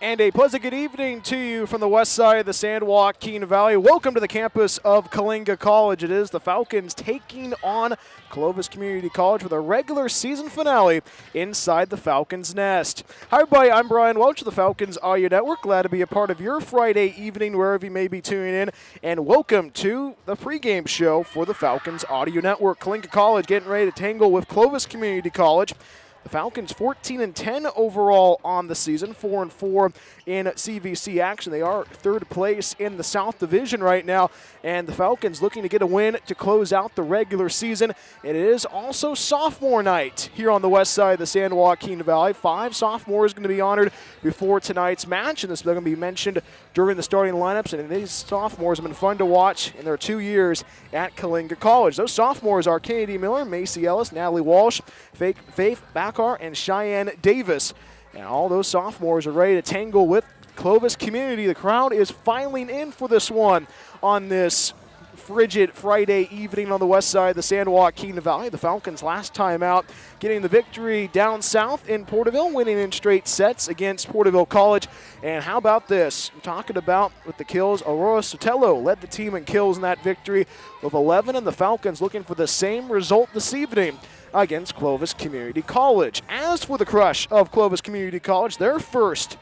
And a pleasant good evening to you from the west side of the San Joaquin Valley. Welcome to the campus of Coalinga College. It is the Falcons taking on Clovis Community College for the regular season finale inside the Falcons' nest. Hi, everybody. I'm Brian Welch of the Falcons Audio Network. Glad to be a part of your Friday evening, wherever you may be tuning in. And welcome to the pregame show for the Falcons Audio Network. Coalinga College getting ready to tangle with Clovis Community College. The Falcons 14-10 overall on the season, 4-4 in CVC action. They are third place in the South Division right now, and the Falcons looking to get a win to close out the regular season. And it is also sophomore night here on the west side of the San Joaquin Valley. 5 sophomores going to be honored before tonight's match, and this is going to be mentioned during the starting lineups. And these sophomores have been fun to watch in their 2 years at Coalinga College. Those sophomores are Kennedy Miller, Macy Ellis, Natalie Walsh, Faith Bakar, and Cheyenne Davis. And all those sophomores are ready to tangle with Clovis Community. The crowd is filing in for this one on this frigid Friday evening on the west side of the San Joaquin Valley. The Falcons last time out getting the victory down south in Porterville, winning in straight sets against Porterville College. And how about this? I'm talking about with the kills, Aurora Sotelo led the team in kills in that victory with 11, and the Falcons looking for the same result this evening against Clovis Community College. As for the crush of Clovis Community College, their first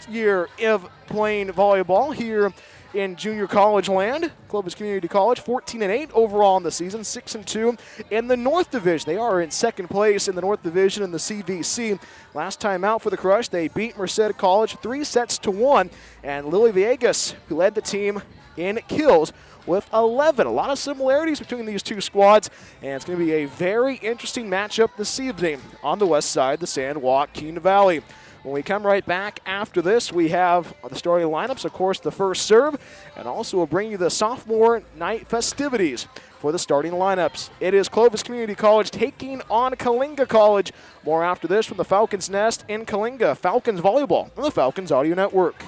year of playing volleyball here in junior college land. Clovis Community College 14-8 overall in the season, 6-2 in the North Division. They are in second place in the North Division in the CVC. Last time out for the crush, they beat Merced College 3-1, and Lily Villegas, who led the team in kills, with 11. A lot of similarities between these two squads, and it's going to be a very interesting matchup this evening on the west side of the San Joaquin Valley. When we come right back after this, we have the starting lineups, of course, the first serve, and also we'll bring you the sophomore night festivities for the starting lineups. It is Clovis Community College taking on Coalinga College. More after this from the Falcons' Nest in Coalinga. Falcons Volleyball on the Falcons Audio Network.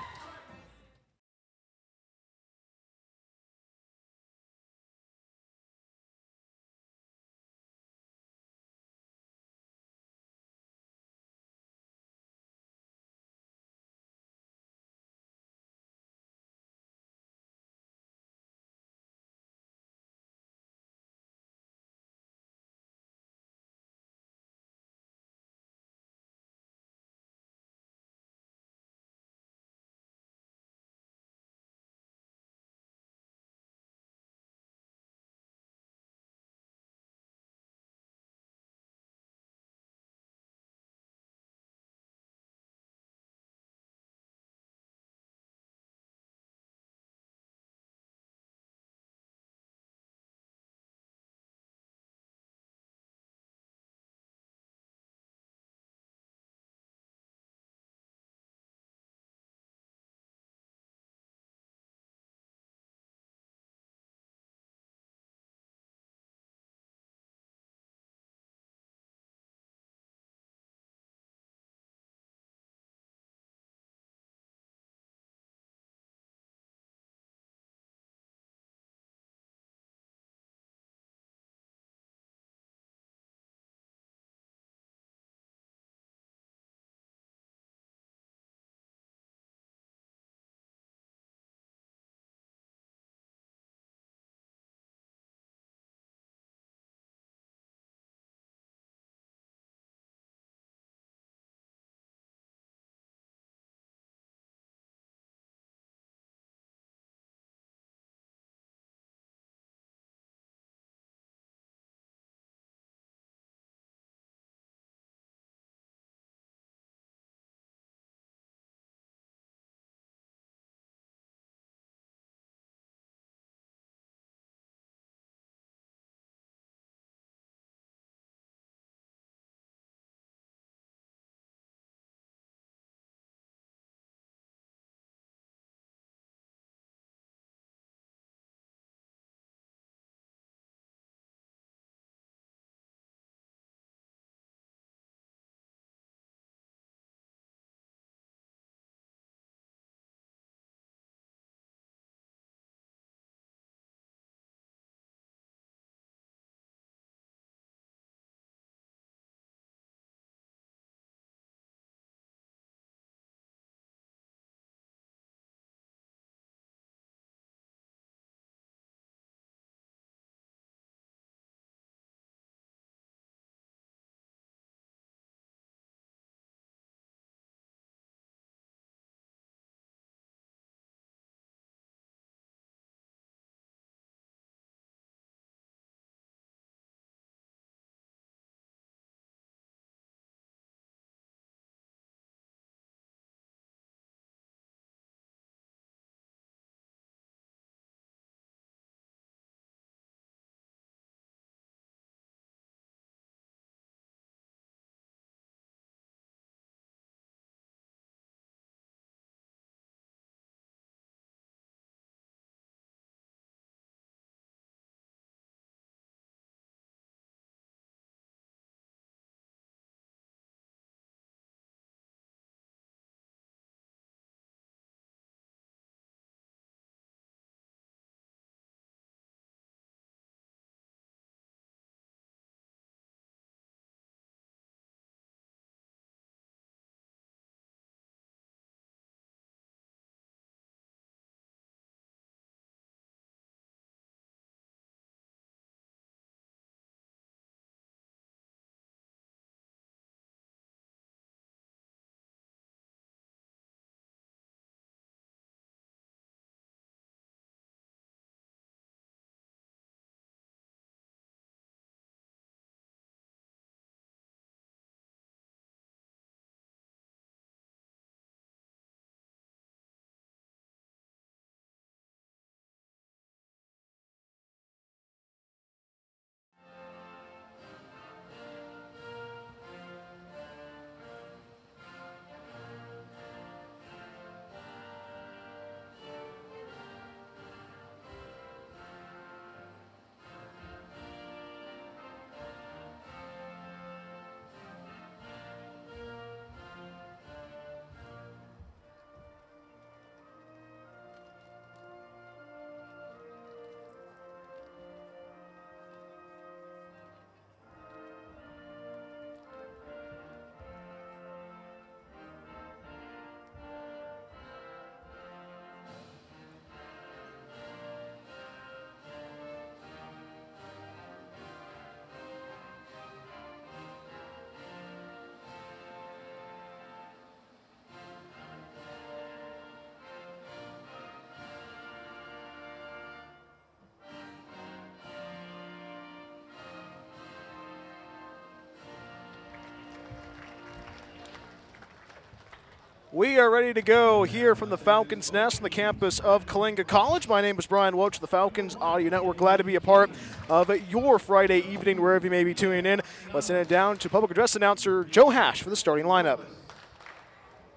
We are ready to go here from the Falcons Nest on the campus of Coalinga College. My name is Brian Welch, the Falcons Audio Network. Glad to be a part of your Friday evening, wherever you may be tuning in. Let's send it down to public address announcer Joe Hash for the starting lineup.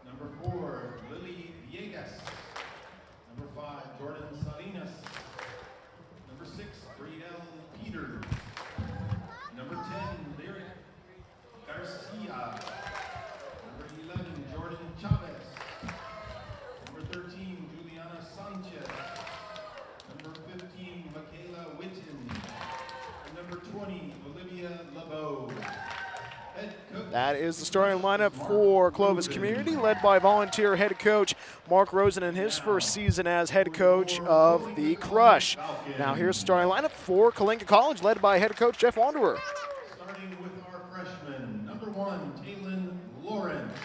Number 4, Lily Villegas. Number 5, Jordan Salinas. Number 6, Brielle Peters. Number 10, Lyric Garcia. Number 11, Jordan Chavez. Number 13, Juliana Sanchez. Number 15, Michaela Witten. And number 20, Olivia LeBeau. That is the starting lineup for Clovis Community, led by volunteer head coach Mark Rosen in his first season as head coach of the Crush. Now here's the starting lineup for Coalinga College, led by head coach Jeff Wanderer. Starting with our freshmen, number 1, Taylin Lawrence.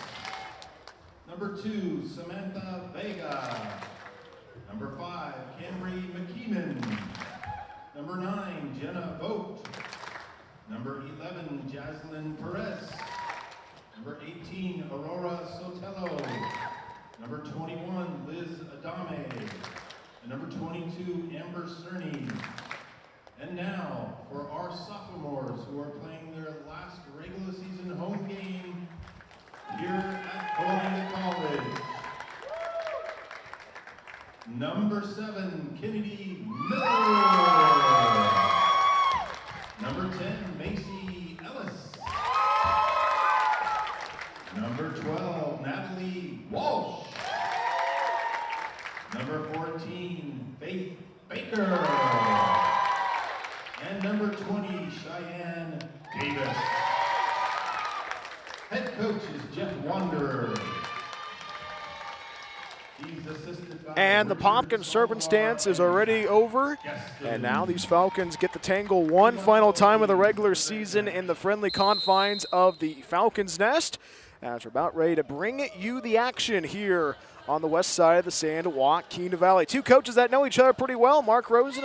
Number 2, Samantha Vega. Number 5, Camry McKeeman. Number 9, Jenna Vogt. Number 11, Jaslyn Perez. Number 18, Aurora Sotelo. Number 21, Liz Adame. And number 22, Amber Cerny. And now, for our sophomores who are playing their last regular season home game here at Coalinga College. Number 7, Kennedy Miller. Number 10, Macy Ellis. Number 12, Natalie Walsh. Number 14, Faith Baker. And number 20, Cheyenne Davis. Head coach is Jeff Wanderer. And the Popkin Serpent stance is already over. And now these Falcons get to tangle one final time of the regular season in the friendly confines of the Falcons Nest, as we're about ready to bring you the action here on the west side of the Sandwalk, Keene Valley. Two coaches that know each other pretty well, Mark Rosen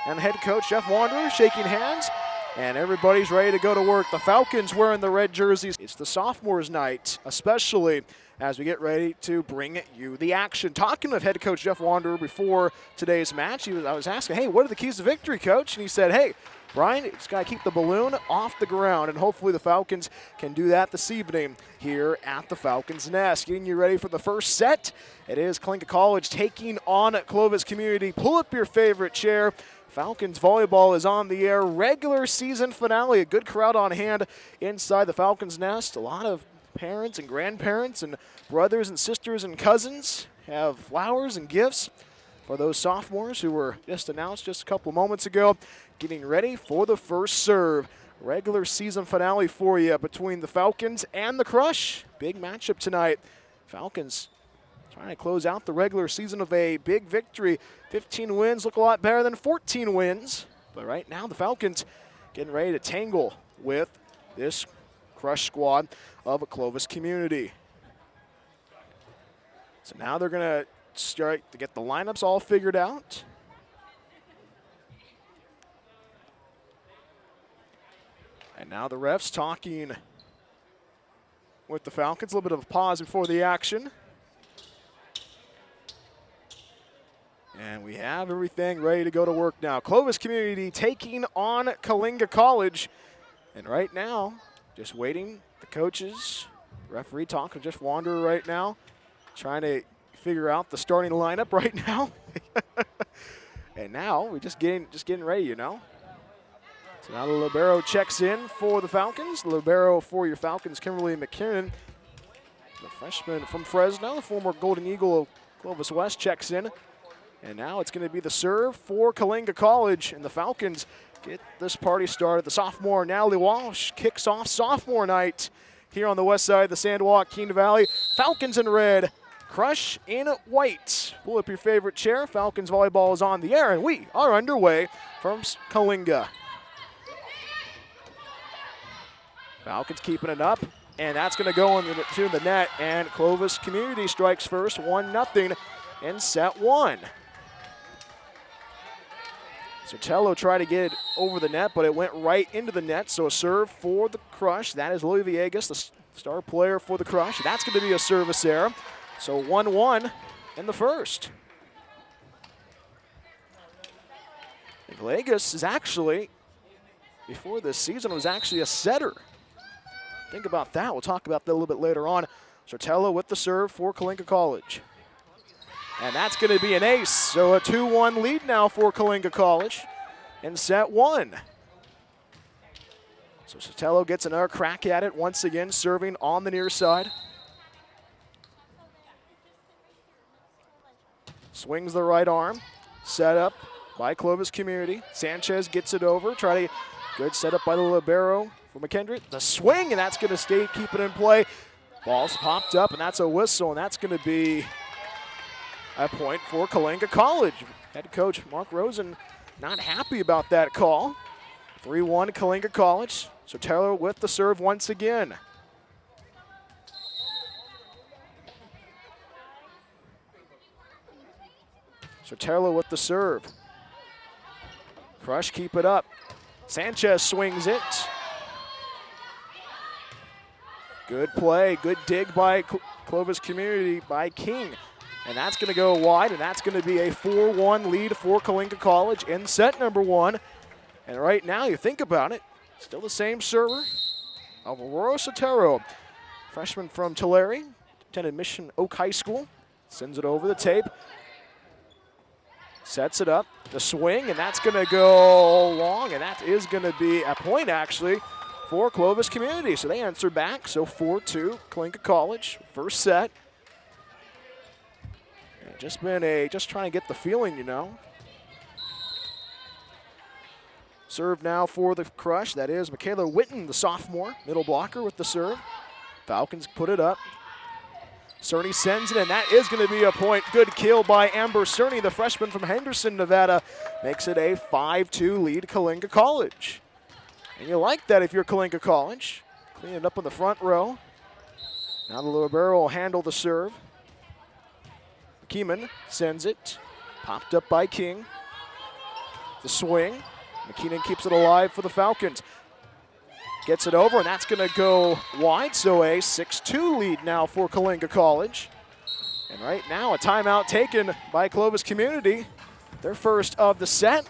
and head coach Jeff Wanderer, shaking hands. And everybody's ready to go to work. The Falcons wearing the red jerseys. It's the sophomores' night, especially as we get ready to bring you the action. Talking with head coach Jeff Wanderer before today's match, I was asking, hey, what are the keys to victory, coach? And he said, hey, Brian, you just got to keep the balloon off the ground, and hopefully the Falcons can do that this evening here at the Falcons Nest. Getting you ready for the first set. It is Coalinga College taking on Clovis Community. Pull up your favorite chair. Falcons volleyball is on the air. Regular season finale. A good crowd on hand inside the Falcons Nest. A lot of parents and grandparents and brothers and sisters and cousins have flowers and gifts for those sophomores who were just announced just a couple moments ago. Getting ready for the first serve. Regular season finale for you between the Falcons and the Crush. Big matchup tonight. Falcons trying to close out the regular season of a big victory. 15 wins look a lot better than 14 wins. But right now the Falcons getting ready to tangle with this Crush squad of a Clovis Community. So now they're going to start to get the lineups all figured out. And now the refs talking with the Falcons. A little bit of a pause before the action. And we have everything ready to go to work now. Clovis Community taking on Coalinga College. And right now, just waiting, the coaches, referee talking, just Wanderer right now, trying to figure out the starting lineup right now. And now we're just getting ready, you know. So now the libero checks in for the Falcons. The libero for your Falcons, Kimberly McKinnon, the freshman from Fresno, the former Golden Eagle of Clovis West, checks in. And now it's going to be the serve for Coalinga College, and the Falcons get this party started. The sophomore, Natalie Walsh, kicks off sophomore night here on the west side of the Sandwalk, Keene Valley. Falcons in red, Crush in white. Pull up your favorite chair. Falcons volleyball is on the air, and we are underway from Coalinga. Falcons keeping it up, and that's going to go into the net, and Clovis Community strikes first, 1-0 in set one. Sotelo tried to get it over the net, but it went right into the net, so a serve for the Crush. That is Lily Villegas, the star player for the Crush. That's going to be a service error. So 1-1 in the first. Vegas is actually, before this season, was actually a setter. Think about that. We'll talk about that a little bit later on. Sotelo with the serve for Coalinga College. And that's going to be an ace. So a 2-1 lead now for Coalinga College in set one. So Sotelo gets another crack at it once again, serving on the near side. Swings the right arm. Set up by Clovis Community. Sanchez gets it over. Good setup by the libero for McKendrick. The swing, and that's going to keep it in play. Ball's popped up, and that's a whistle, and that's going to be a point for Coalinga College. Head coach Mark Rosen not happy about that call. 3-1 Coalinga College. Sotelo with the serve once again. Sotelo with the serve. Crush, keep it up. Sanchez swings it. Good play, good dig by Clovis Community by King. And that's going to go wide, and that's going to be a 4-1 lead for Coalinga College in set number one. And right now, you think about it, still the same server, Aurora Sotero, freshman from Tulare, attended Mission Oak High School, sends it over the tape. Sets it up, the swing, and that's going to go long, and that is going to be a point, actually, for Clovis Community. So they answer back, so 4-2, Coalinga College, first set. And just trying to get the feeling, you know. Serve now for the Crush, that is Michaela Witten, the sophomore, middle blocker with the serve. Falcons put it up. Cerny sends it, and that is going to be a point. Good kill by Amber Cerny, the freshman from Henderson, Nevada. Makes it a 5-2 lead Coalinga College. And you like that if you're Coalinga College. Clean it up on the front row. Now the libero will handle the serve. McKeeman sends it. Popped up by King. The swing. McKeenan keeps it alive for the Falcons. Gets it over, and that's going to go wide, so a 6-2 lead now for Coalinga College. And right now, a timeout taken by Clovis Community, their first of the set.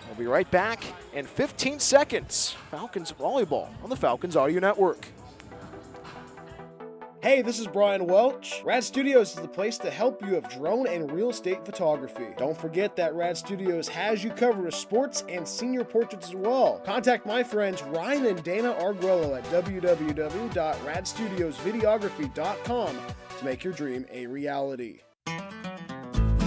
We'll be right back in 15 seconds. Falcons Volleyball on the Falcons Audio Network. Hey, this is Brian Welch. Rad Studios is the place to help you with drone and real estate photography. Don't forget that Rad Studios has you covered with sports and senior portraits as well. Contact my friends Ryan and Dana Arguello at www.radstudiosvideography.com to make your dream a reality.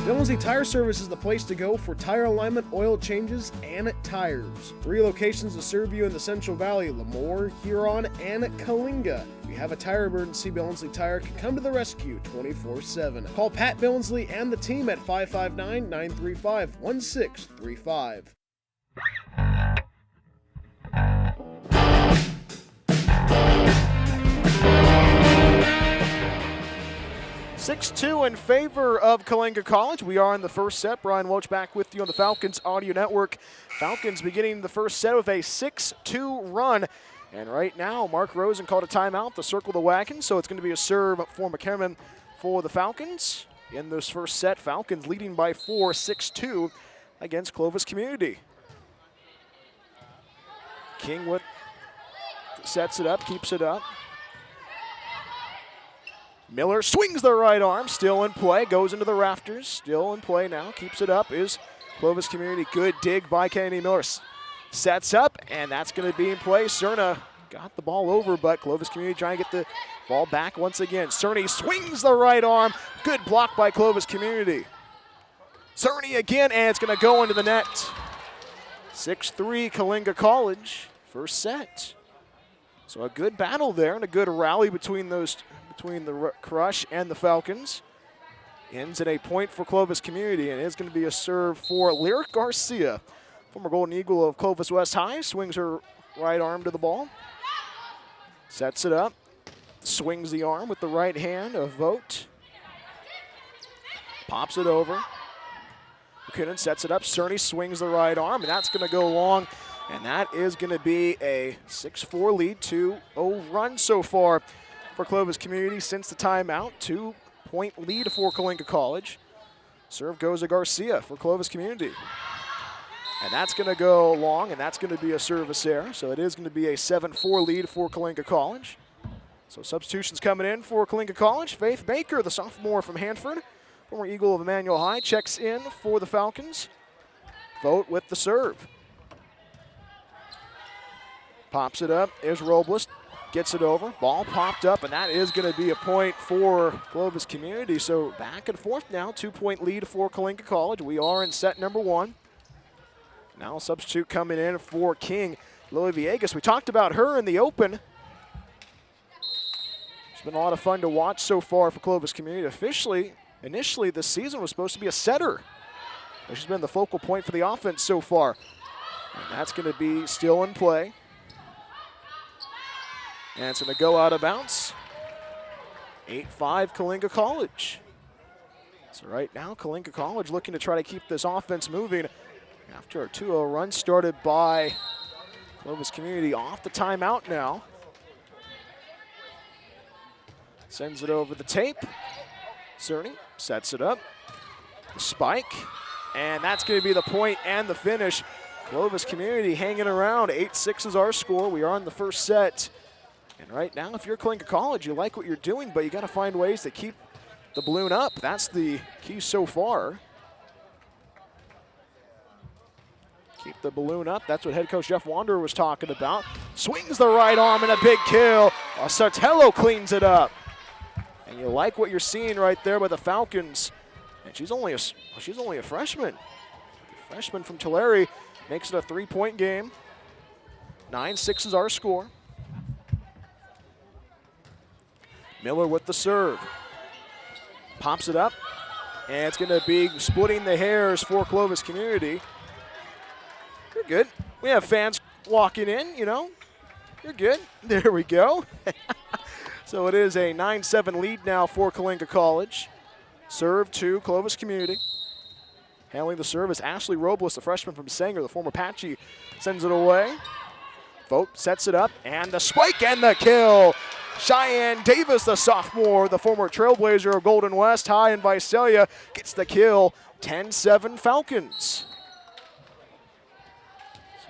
Billingsley Tire Service is the place to go for tire alignment, oil changes, and tires. 3 locations to serve you in the Central Valley: Lemoore, Huron, and Coalinga. If you have a tire emergency, Billingsley Tire can come to the rescue 24/7. Call Pat Billingsley and the team at 559-935-1635. 6-2 in favor of Coalinga College. We are in the first set. Brian Welch back with you on the Falcons Audio Network. Falcons beginning the first set with a 6-2 run. And right now, Mark Rosen called a timeout to circle the wagon, so it's going to be a serve for McKerman for the Falcons. In this first set, Falcons leading by 4, 6-2 against Clovis Community. King sets it up, keeps it up. Miller swings the right arm, still in play, goes into the rafters, still in play now, keeps it up, is Clovis Community. Good dig by Kennedy Miller. Sets up, and that's going to be in play. Cerna got the ball over, but Clovis Community trying to get the ball back once again. Cerny swings the right arm. Good block by Clovis Community. Cerny again, and it's going to go into the net. 6-3 Coalinga College, first set. So a good battle there and a good rally between the Crush and the Falcons. Ends at a point for Clovis Community, and it's going to be a serve for Lyric Garcia, former Golden Eagle of Clovis West High. Swings her right arm to the ball. Sets it up. Swings the arm with the right hand of Vogt. Pops it over. McKinnon sets it up. Cerny swings the right arm, and that's going to go long. And that is going to be a 6-4 lead, 2-0 run so far for Clovis Community since the timeout. 2 4-point lead for Coalinga College. Serve goes to Garcia for Clovis Community. And that's going to go long, and that's going to be a service error. So it is going to be a 7-4 lead for Coalinga College. So substitutions coming in for Coalinga College. Faith Baker, the sophomore from Hanford, former Eagle of Emmanuel High, checks in for the Falcons. Vogt with the serve. Pops it up, is Robles, gets it over. Ball popped up, and that is going to be a point for Clovis Community. So back and forth now, 2-point lead for Coalinga College. We are in set number 1. Now a substitute coming in for King, Lily Villegas. We talked about her in the open. It's been a lot of fun to watch so far for Clovis Community. Initially this season was supposed to be a setter. She's been the focal point for the offense so far. And that's going to be still in play. And it's going to go out of bounds. 8-5 Coalinga College. So right now Coalinga College looking to try to keep this offense moving after a 2-0 run started by Clovis Community. Off the timeout now. Sends it over the tape. Cerny sets it up. The spike. And that's going to be the point and the finish. Clovis Community hanging around. 8-6 is our score. We are in the first set. And right now, if you're Coalinga College, you like what you're doing, but you got to find ways to keep the balloon up. That's the key so far. Keep the balloon up. That's what head coach Jeff Wanderer was talking about. Swings the right arm and a big kill. Sartello cleans it up. And you like what you're seeing right there by the Falcons. And she's only a freshman. The freshman from Tulare makes it a 3-point game. 9-6 is our score. Miller with the serve. Pops it up. And it's going to be splitting the hairs for Clovis Community. You're good. We have fans walking in, you know. You're good. There we go. So it is a 9-7 lead now for Coalinga College. Serve to Clovis Community. Handling the serve is Ashley Robles, the freshman from Sanger, the former Apache, sends it away. Vogt sets it up, and the spike and the kill. Cheyenne Davis, the sophomore, the former Trailblazer of Golden West High in Visalia, gets the kill. 10-7 Falcons.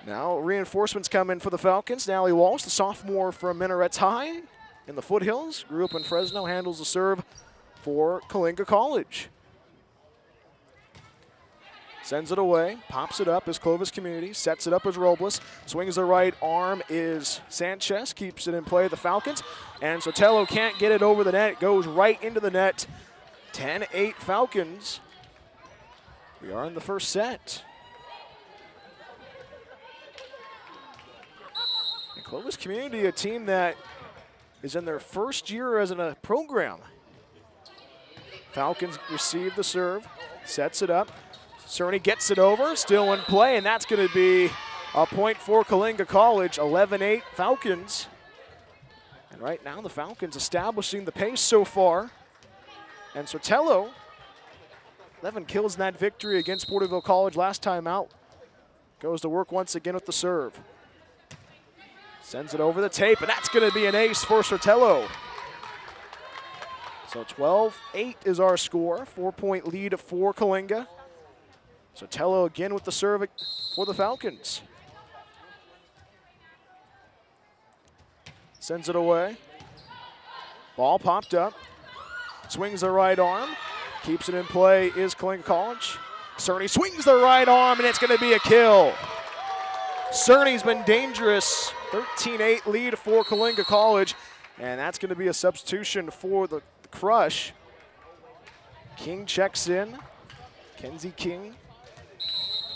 Now reinforcements come in for the Falcons. Nally Walsh, the sophomore from Minarets High in the foothills, grew up in Fresno, handles the serve for Coalinga College. Sends it away, pops it up as Clovis Community, sets it up as Robles, swings the right arm is Sanchez, keeps it in play, the Falcons, and Sotelo can't get it over the net, it goes right into the net. 10-8 Falcons. We are in the first set. And Clovis Community, a team that is in their first year as a program. Falcons receive the serve, sets it up. Cerny gets it over, still in play, and that's going to be a point for Coalinga College. 11-8 Falcons. And right now the Falcons establishing the pace so far. And Sotelo, 11 kills in that victory against Porterville College last time out. Goes to work once again with the serve. Sends it over the tape, and that's going to be an ace for Sotelo. So 12-8 is our score. 4-point lead for Coalinga. Sotelo again with the serve for the Falcons. Sends it away. Ball popped up. Swings the right arm. Keeps it in play is Coalinga College. Cerny swings the right arm, and it's going to be a kill. Cerny's been dangerous. 13-8 lead for Coalinga College. And that's going to be a substitution for the Crush. King checks in. Kenzie King.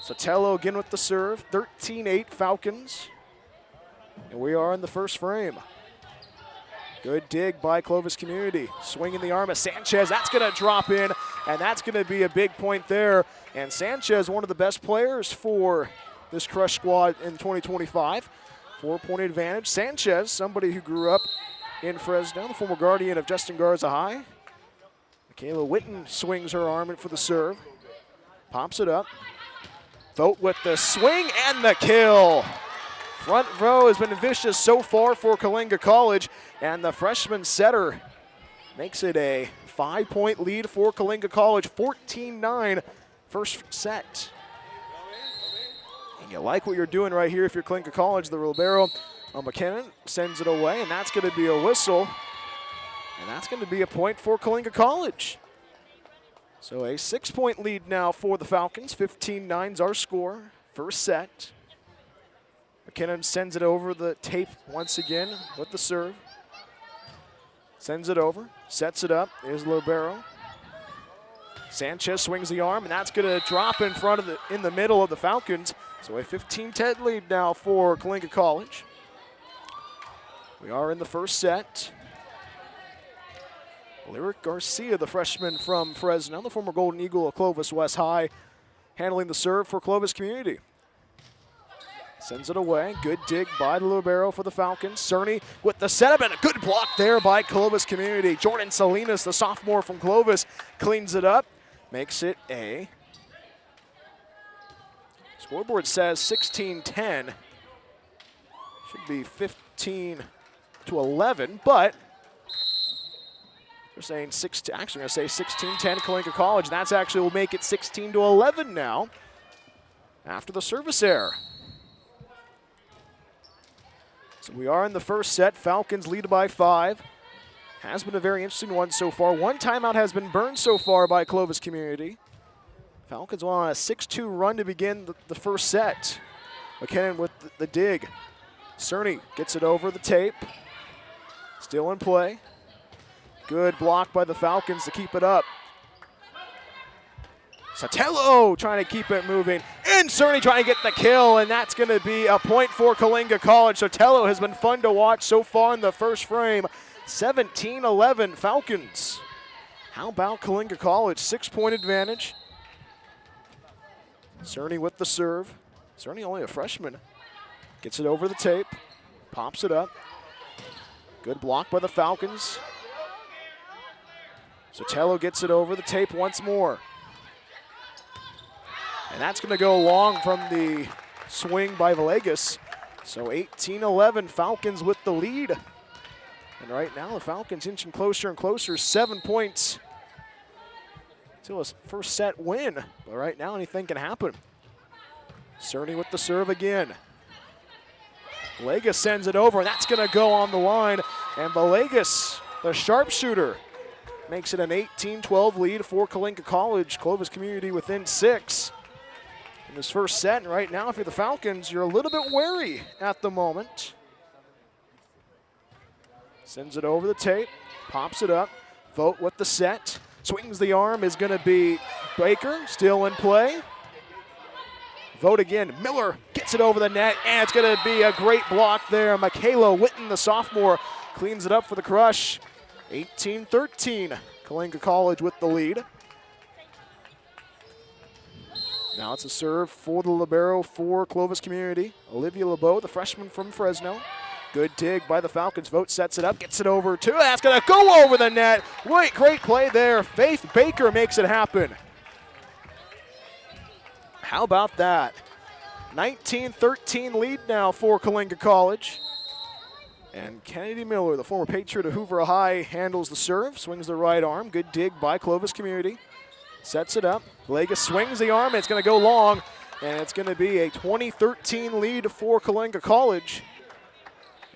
Sotelo again with the serve. 13-8 Falcons. And we are in the first frame. Good dig by Clovis Community. Swinging the arm of Sanchez. That's going to drop in, and that's going to be a big point there. And Sanchez, one of the best players for this Crush squad in 2025. 4-point advantage. Sanchez, somebody who grew up in Fresno, the former guardian of Justin Garza High. Michaela Witten swings her arm in for the serve. Pops it up. Vogt with the swing and the kill. Front row has been vicious so far for Coalinga College, and the freshman setter makes it a 5-point lead for Coalinga College, 14-9 first set. And you like what you're doing right here if you're Coalinga College. The libero McKinnon sends it away, and that's going to be a whistle. And that's going to be a point for Coalinga College. So a 6-point lead now for the Falcons. 15-9's our score. First set. McKinnon sends it over the tape once again with the serve. Sends it over, sets it up. There's libero. Sanchez swings the arm, and that's going to drop in the middle of the Falcons. So a 15-10 lead now for Coalinga College. We are in the first set. Lyric Garcia, the freshman from Fresno, the former Golden Eagle of Clovis West High, handling the serve for Clovis Community. Sends it away. Good dig by the libero for the Falcons. Cerny with the setup, and a good block there by Clovis Community. Jordan Salinas, the sophomore from Clovis, cleans it up. Makes it a scoreboard says 16-10. Should be 15-11, but they're saying actually going to say 16-10 Coalinga College. And that's actually will make it 16-11 now after the service error. So we are in the first set. Falcons lead by 5. Has been a very interesting one so far. One timeout has been burned so far by Clovis Community. Falcons went on a 6-2 run to begin the first set. McKinnon with the dig. Cerny gets it over the tape. Still in play. Good block by the Falcons to keep it up. Sotelo trying to keep it moving. And Cerny trying to get the kill, and that's going to be a point for Coalinga College. Sotelo has been fun to watch so far in the first frame. 17-11 Falcons. How about Coalinga College? 6-point advantage. Cerny with the serve. Cerny only a freshman. Gets it over the tape. Pops it up. Good block by the Falcons. Sotelo gets it over the tape once more. And that's going to go long from the swing by Villegas. So 18-11 Falcons with the lead. And right now the Falcons inching closer and closer, 7 points to a first set win. But right now anything can happen. Cerny with the serve again. Villegas sends it over, and that's going to go on the line. And Villegas, the sharpshooter, makes it an 18-12 lead for Coalinga College. Clovis Community within 6 in this first set. And right now, if you're the Falcons, you're a little bit wary at the moment. Sends it over the tape, pops it up. Vogt with the set. Swings the arm is going to be Baker, still in play. Vogt again. Miller gets it over the net, and it's going to be a great block there. Michaela Witten, the sophomore, cleans it up for the crush. 18-13, Coalinga College with the lead. Now it's a serve for the libero for Clovis Community. Olivia LeBeau, the freshman from Fresno. Good dig by the Falcons. Vogt sets it up, gets it over to, that's going to go over the net. Great play there. Faith Baker makes it happen. How about that? 19-13 lead now for Coalinga College. And Kennedy Miller, the former Patriot of Hoover High, handles the serve, swings the right arm. Good dig by Clovis Community. Sets it up. Villegas swings the arm. It's going to go long, and it's going to be a 20-13 lead for Coalinga College.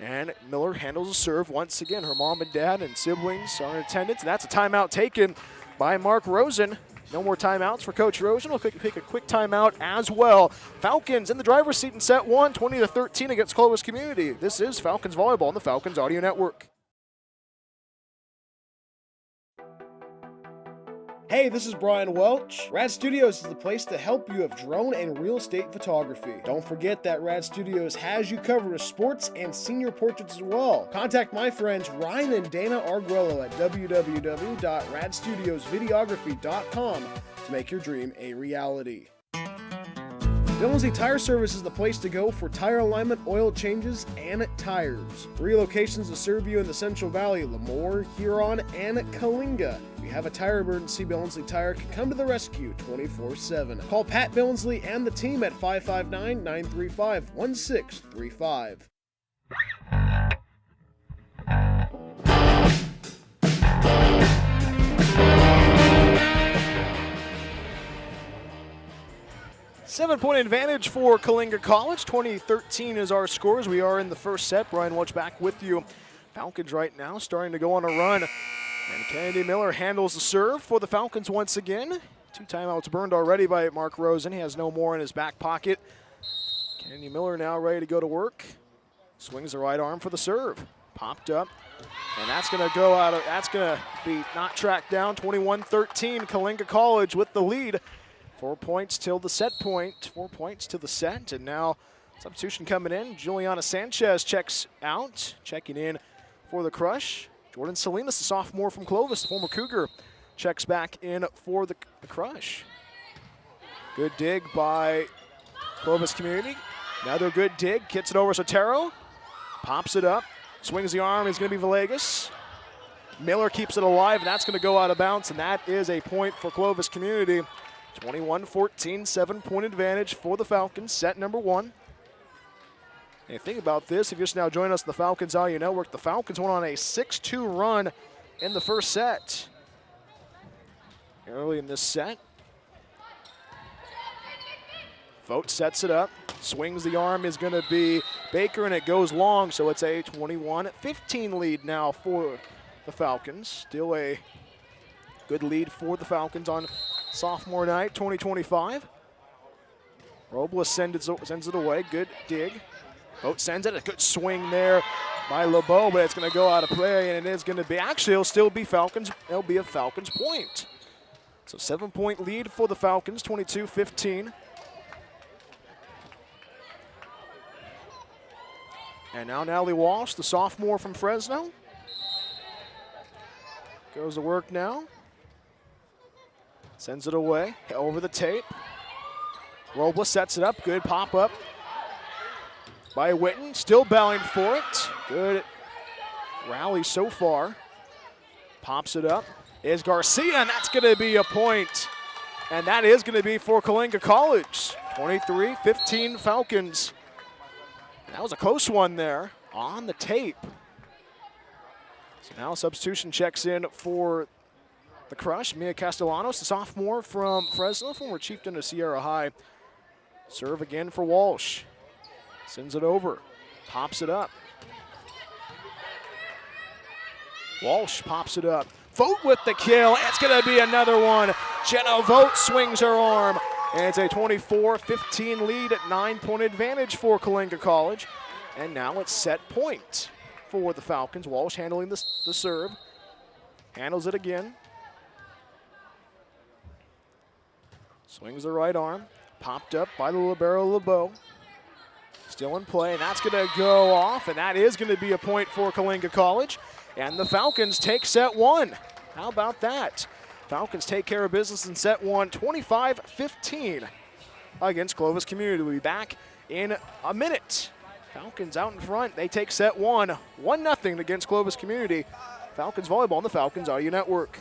And Miller handles the serve once again. Her mom and dad and siblings are in attendance. And that's a timeout taken by Mark Rosen. No more timeouts for Coach Rosen. We'll take a quick timeout as well. Falcons in the driver's seat in set 1, 20-13 against Clovis Community. This is Falcons Volleyball on the Falcons Audio Network. Hey, this is Brian Welch. Rad Studios is the place to help you have drone and real estate photography. Don't forget that Rad Studios has you covered with sports and senior portraits as well. Contact my friends Ryan and Dana Arguello at www.radstudiosvideography.com to make your dream a reality. Billingsley Tire Service is the place to go for tire alignment, oil changes, and tires. 3 locations to serve you in the Central Valley: Lemoore, Huron, and Coalinga. If you have a tire emergency, Billingsley Tire can come to the rescue 24/7. Call Pat Billingsley and the team at 559-935-1635. 7-point advantage for Coalinga College. 20-13 is our scores. We are in the first set. Brian Welch back with you. Falcons right now starting to go on a run. And Kennedy Miller handles the serve for the Falcons once again. 2 timeouts burned already by Mark Rosen. He has no more in his back pocket. Kennedy Miller now ready to go to work. Swings the right arm for the serve. Popped up. And that's going to go out of, that's going to be not tracked down. 21-13, Coalinga College with the lead. 4 points till the set point. 4 points to the set. And now substitution coming in. Juliana Sanchez checks out. Checking in for the Crush. Jordan Salinas, the sophomore from Clovis, the former Cougar, checks back in for the Crush. Good dig by Clovis Community. Another good dig. Gets it over Sotero. Pops it up. Swings the arm. Is going to be Villegas. Miller keeps it alive, and that's going to go out of bounds, and that is a point for Clovis Community. 21-14, 7-point advantage for the Falcons, set number 1. And think about this, if you're just now joining us on the Falcons Audio Network, the Falcons went on a 6-2 run in the first set. Early in this set. Vogt sets it up, swings the arm, is going to be Baker, and it goes long, so it's a 21-15 lead now for the Falcons. Still a good lead for the Falcons on sophomore night, 2025. Robles sends it away. Good dig. Vogt sends it. A good swing there by LeBeau, but it's going to go out of play, and it is going to be, actually, it'll still be Falcons. It'll be a Falcons point. So 7-point lead for the Falcons, 22-15. And now Natalie Walsh, the sophomore from Fresno. Goes to work now. Sends it away, over the tape. Robles sets it up, good pop-up by Witten, still battling for it. Good rally so far. Pops it up, is Garcia, and that's gonna be a point. And that is gonna be for Coalinga College. 23-15 Falcons. That was a close one there on the tape. So now substitution checks in for the Crush. Mia Castellanos, the sophomore from Fresno, former chieftain of Sierra High. Serve again for Walsh. Sends it over, pops it up. Walsh pops it up. Vogt with the kill. It's going to be another one. Jenna Vogt swings her arm. And it's a 24-15 lead at 9-point advantage for Coalinga College. And now it's set point for the Falcons. Walsh handling the serve. Handles it again. Swings the right arm. Popped up by the libero LeBeau. Still in play, and that's going to go off, and that is going to be a point for Coalinga College. And the Falcons take set 1. How about that? Falcons take care of business in set 1, 25-15 against Clovis Community. We'll be back in a minute. Falcons out in front. They take set 1, 1-0 against Clovis Community. Falcons Volleyball on the Falcons Audio Network.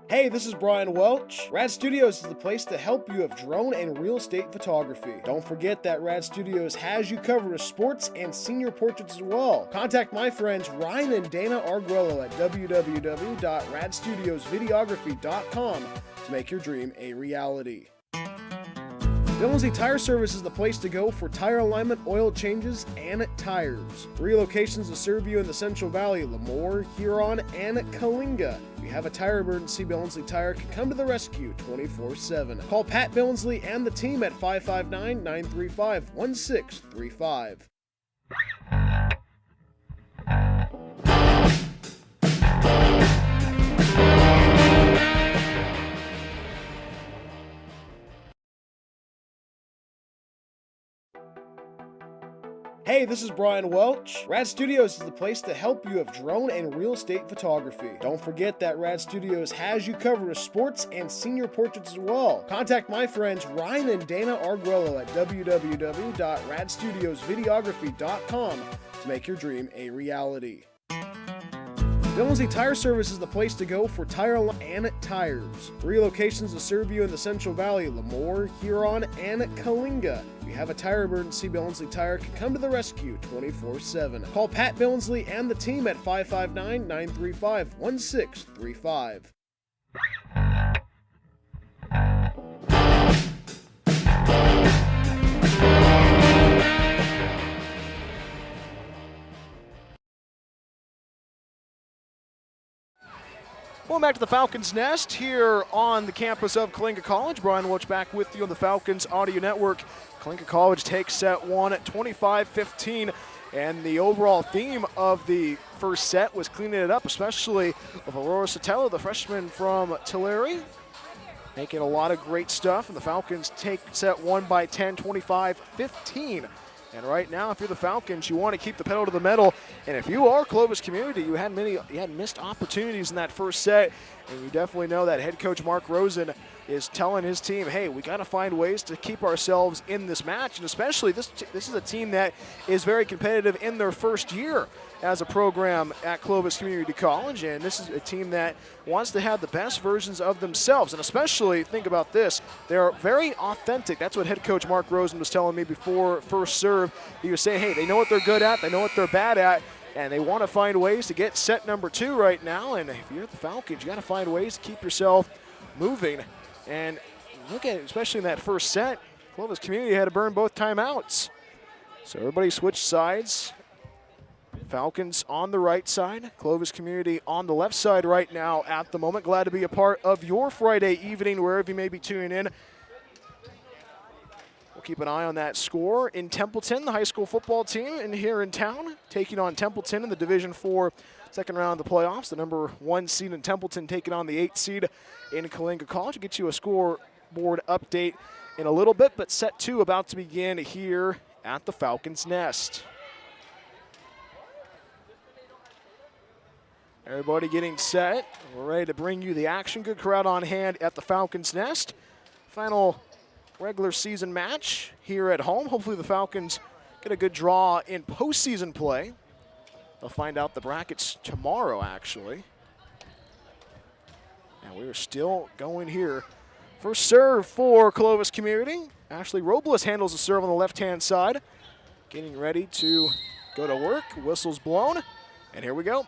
Hey, this is Brian Welch. Rad Studios is the place to help you have drone and real estate photography. Don't forget that Rad Studios has you covered with sports and senior portraits as well. Contact my friends Ryan and Dana Arguello at www.radstudiosvideography.com to make your dream a reality. Dillonsley Tire Service is the place to go for tire alignment, oil changes, and tires. 3 locations to serve you in the Central Valley: Lemoore, Huron, and Coalinga. If you have a tire emergency, Billingsley Tire can come to the rescue 24/7. Call Pat Billingsley and the team at 559-935-1635. Hey, this is Brian Welch. Rad Studios is the place to help you have drone and real estate photography. Don't forget that Rad Studios has you covered with sports and senior portraits as well. Contact my friends Ryan and Dana Arguello at www.radstudiosvideography.com to make your dream a reality. Dillonsley Tire Service is the place to go for tire and tires. 3 locations to serve you in the Central Valley: Lemoore, Huron, and Coalinga. If you have a tire emergency, Billingsley Tire can come to the rescue 24/7. Call Pat Billingsley and the team at 559-935-1635. Welcome back to the Falcons Nest here on the campus of Coalinga College. Brian Welch back with you on the Falcons Audio Network. Coalinga College takes set one at 25-15, and the overall theme of the first set was cleaning it up, especially with Aurora Sotelo, the freshman from Tulare, making a lot of great stuff, and the Falcons take set one by 10, 25-15. And right now, if you're the Falcons, you want to keep the pedal to the metal. And if you are Clovis community, you had missed opportunities in that first set. And you definitely know that head coach Mark Rosen is telling his team, hey, we got to find ways to keep ourselves in this match. And especially this is a team that is very competitive in their first year as a program at Clovis Community College. And this is a team that wants to have the best versions of themselves. And especially, think about this, they're very authentic. That's what head coach Mark Rosen was telling me before first serve. He was saying, hey, they know what they're good at, they know what they're bad at, and they want to find ways to get set number 2 right now. And if you're the Falcons, you got to find ways to keep yourself moving. And look at it, especially in that first set, Clovis Community had to burn both timeouts. So everybody switched sides. Falcons on the right side, Clovis Community on the left side right now at the moment. Glad to be a part of your Friday evening, wherever you may be tuning in. We'll keep an eye on that score in Templeton, the high school football team in here in town, taking on Templeton in the Division IV second round of the playoffs. The number 1 seed in Templeton taking on the 8th seed in Coalinga College. We'll get you a scoreboard update in a little bit, but set 2 about to begin here at the Falcons Nest. Everybody getting set. We're ready to bring you the action. Good crowd on hand at the Falcons Nest. Final regular season match here at home. Hopefully the Falcons get a good draw in postseason play. They'll find out the brackets tomorrow, actually. And we're still going here. First serve for Clovis Community. Ashley Robles handles the serve on the left-hand side. Getting ready to go to work. Whistle's blown. And here we go.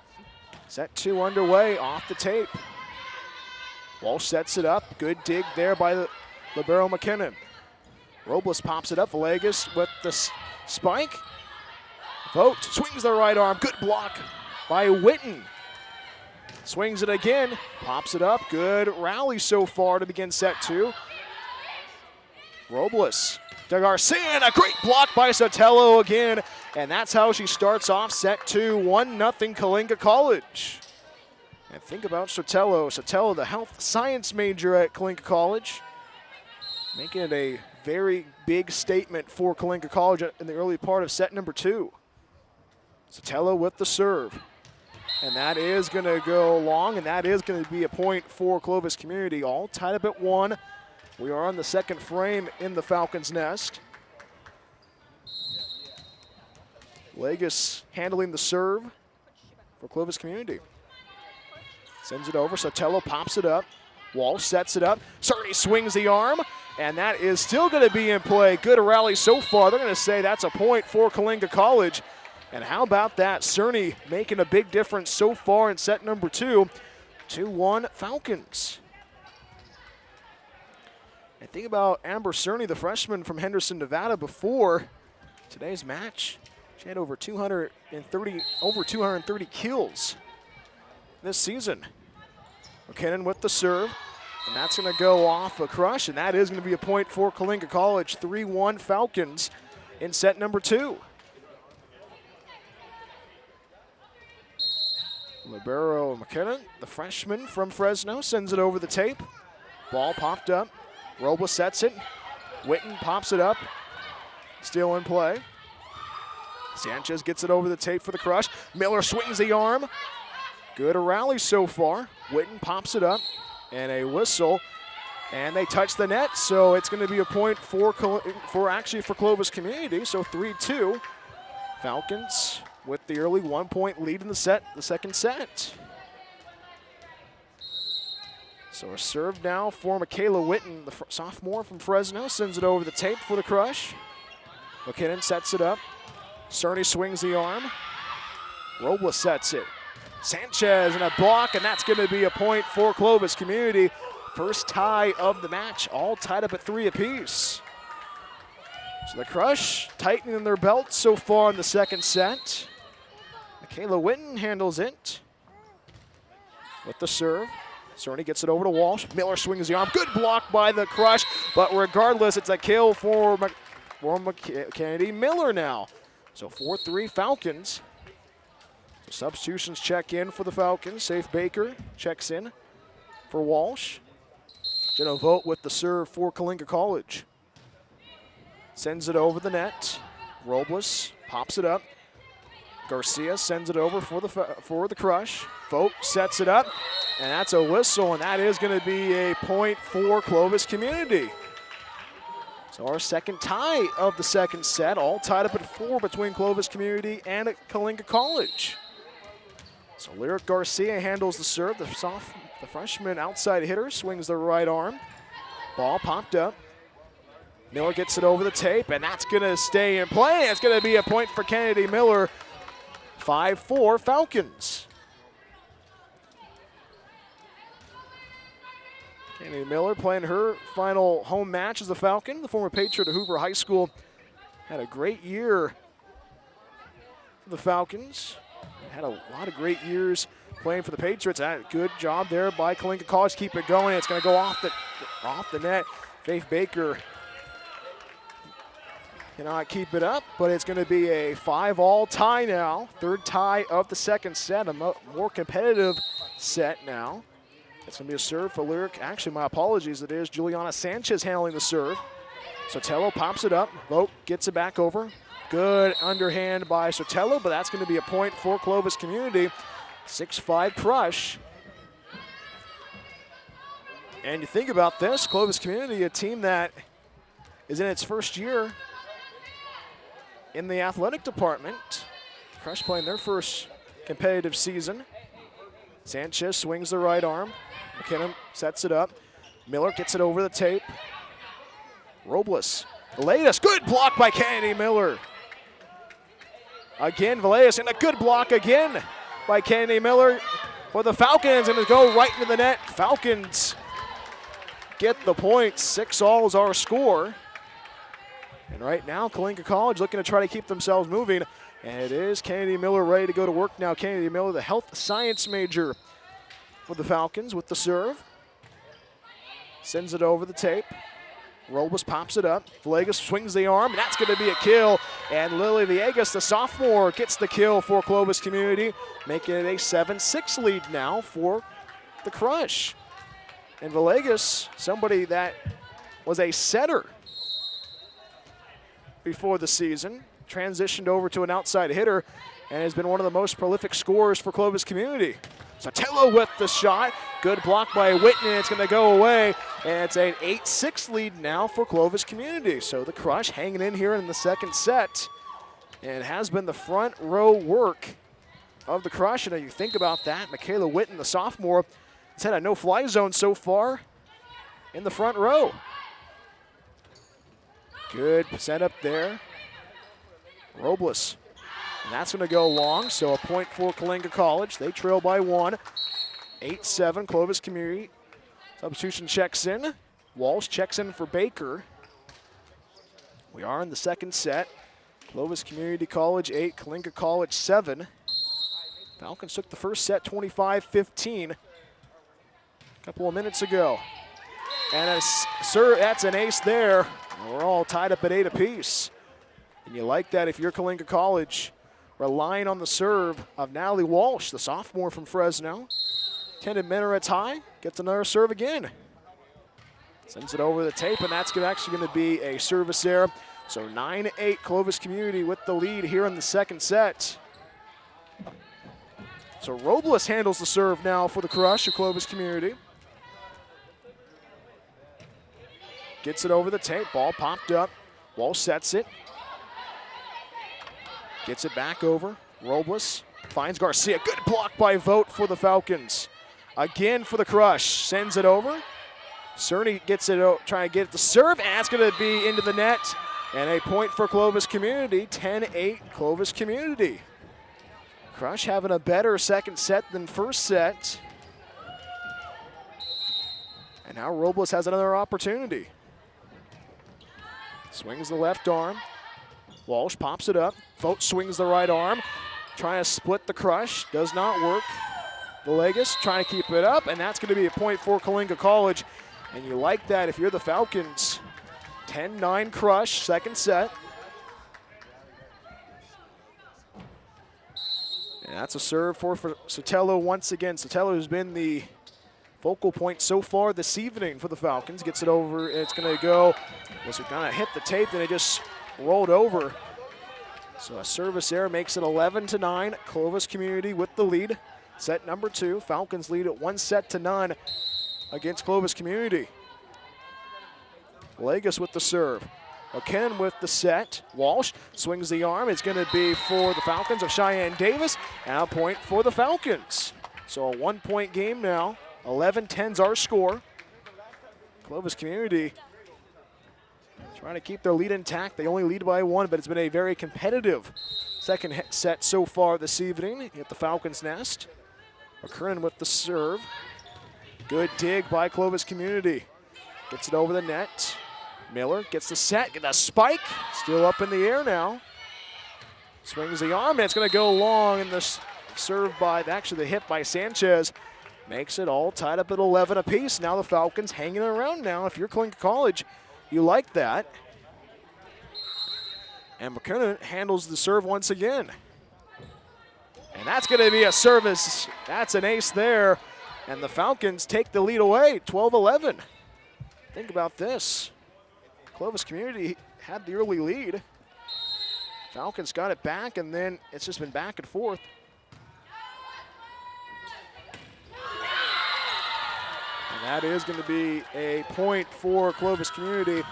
Set 2 underway off the tape. Walsh sets it up. Good dig there by the libero McKinnon. Robles pops it up. Villegas with the spike. Vogt swings the right arm. Good block by Witten. Swings it again. Pops it up. Good rally so far to begin set 2. Robles to Garcia, and a great block by Sotelo again. And that's how she starts off set 2, 1-0 Coalinga College. And think about Sotelo. Sotelo, the health science major at Coalinga College, making it a very big statement for Coalinga College in the early part of set number 2. Sotelo with the serve. And that is going to go long, and that is going to be a point for Clovis Community. All tied up at 1. We are on the second frame in the Falcons Nest. Legas handling the serve for Clovis Community. Sends it over. Sotelo pops it up. Walsh sets it up. Cerny swings the arm, and that is still going to be in play. Good rally so far. They're going to say that's a point for Coalinga College. And how about that? Cerny making a big difference so far in set number 2. 2-1 Falcons. And think about Amber Cerny, the freshman from Henderson, Nevada, before today's match. She had over 230 kills this season. McKinnon with the serve, and that's going to go off a crush, and that is going to be a point for Coalinga College. 3-1 Falcons in set number 2. Libero McKinnon, the freshman from Fresno, sends it over the tape. Ball popped up. Robles sets it. Witten pops it up. Still in play. Sanchez gets it over the tape for the crush. Miller swings the arm. Good rally so far. Witten pops it up. And a whistle. And they touch the net, so it's going to be a point for Clovis Community. So 3-2. Falcons with the early 1-point lead in the second set. So a serve now for Michaela Witten, the sophomore from Fresno, sends it over the tape for the crush. McKinnon sets it up. Cerny swings the arm. Robles sets it. Sanchez and a block, and that's going to be a point for Clovis Community. First tie of the match, all tied up at 3 apiece. So the Crush tightening their belts so far in the second set. Michaela Witten handles it with the serve. Cerny gets it over to Walsh. Miller swings the arm. Good block by the Crush, but regardless, it's a kill for Kennedy Miller now. So 4-3 Falcons. So substitutions check in for the Falcons. Safe Baker checks in for Walsh. Jenna Vogt with the serve for Coalinga College. Sends it over the net. Robles pops it up. Garcia sends it over for the Crush. Vogt sets it up, and that's a whistle, and that is going to be a point for Clovis Community. So our second tie of the second set, all tied up at 4 between Clovis Community and Coalinga College. So Lyric Garcia handles the serve. The freshman outside hitter swings the right arm. Ball popped up. Miller gets it over the tape, and that's going to stay in play. It's going to be a point for Kennedy Miller. 5-4 Falcons. Kennedy Miller playing her final home match as a Falcon. The former Patriot of Hoover High School had a great year for the Falcons. Had a lot of great years playing for the Patriots. Good job there by Coalinga College. Keep it going. It's going to go off the net. Faith Baker cannot keep it up, but it's going to be a 5-all tie now. Third tie of the second set, a more competitive set now. It's going to be a serve for Lyric. Actually, my apologies, it is Juliana Sanchez handling the serve. Sotelo pops it up. Vogt gets it back over. Good underhand by Sotelo, but that's going to be a point for Clovis Community. 6-5 Crush. And you think about this, Clovis Community, a team that is in its first year in the athletic department. Crush playing their first competitive season. Sanchez swings the right arm. McKinnon sets it up. Miller gets it over the tape. Robles. Villegas, good block by Kennedy Miller. Again, Villegas, and a good block again by Kennedy Miller for the Falcons, and to go right into the net. Falcons get the point. 6-all is our score. And right now, Coalinga College looking to try to keep themselves moving. And it is Kennedy Miller ready to go to work now. Kennedy Miller, the health science major for the Falcons with the serve. Sends it over the tape. Robles pops it up. Villegas swings the arm, and that's going to be a kill. And Lily Villegas, the sophomore, gets the kill for Clovis Community, making it a 7-6 lead now for the Crush. And Villegas, somebody that was a setter before the season, transitioned over to an outside hitter, and has been one of the most prolific scorers for Clovis Community. Sotelo with the shot. Good block by Whitney. It's going to go away, and it's an 8-6 lead now for Clovis Community. So the Crush hanging in here in the second set, and it has been the front row work of the Crush. And you think about that, Michaela Whitten, the sophomore, has had a no-fly zone so far in the front row. Good setup there. Robles. And that's going to go long, so a point for Coalinga College. They trail by 1. 8-7 Clovis Community. Substitution checks in. Walsh checks in for Baker. We are in the second set. Clovis Community College 8, Coalinga College 7. Falcons took the first set 25-15 a couple of minutes ago. And that's an ace there. We're all tied up at 8 apiece. And you like that if you're Coalinga College, relying on the serve of Natalie Walsh, the sophomore from Fresno. 10 minutes high, gets another serve again. Sends it over the tape, and that's actually going to be a service error. So 9-8 Clovis Community with the lead here in the second set. So Robles handles the serve now for the Crush of Clovis Community. Gets it over the tape, ball popped up. Walsh sets it. Gets it back over. Robles finds Garcia. Good block by Vogt for the Falcons. Again for the Crush. Sends it over. Cerny gets it, trying to get it to serve, and it's going to be into the net. And a point for Clovis Community, 10-8 Clovis Community. Crush having a better second set than first set. And now Robles has another opportunity. Swings the left arm. Walsh pops it up. Vogt swings the right arm. Trying to split the Crush. Does not work. Villegas trying to keep it up, and that's going to be a point for Coalinga College. And you like that if you're the Falcons. 10-9 Crush, second set. And that's a serve for Sotelo once again. Sotelo has been the focal point so far this evening for the Falcons. Gets it over, and it's going to go. Was it going to hit the tape, then it just rolled over. So a service error makes it 11-9. Clovis Community with the lead. Set number 2. Falcons lead at 1-0 against Clovis Community. Villegas with the serve. McKinnon with the set. Walsh swings the arm. It's going to be for the Falcons of Cheyenne Davis. And a point for the Falcons. So a 1-point game now. 11-10's our score. Clovis Community trying to keep their lead intact. They only lead by 1, but it's been a very competitive second set so far this evening at the Falcons' nest. McKernan with the serve. Good dig by Clovis Community. Gets it over the net. Miller gets the set, get the spike. Still up in the air now. Swings the arm, and it's going to go long, and the serve by, actually the hit by Sanchez makes it all tied up at 11 apiece. Now the Falcons hanging around now. If you're Coalinga College, you like that. And McKernan handles the serve once again. And that's going to be a service. That's an ace there. And the Falcons take the lead away, 12-11. Think about this. Clovis Community had the early lead. Falcons got it back, and then it's just been back and forth. And that is going to be a point for Clovis Community.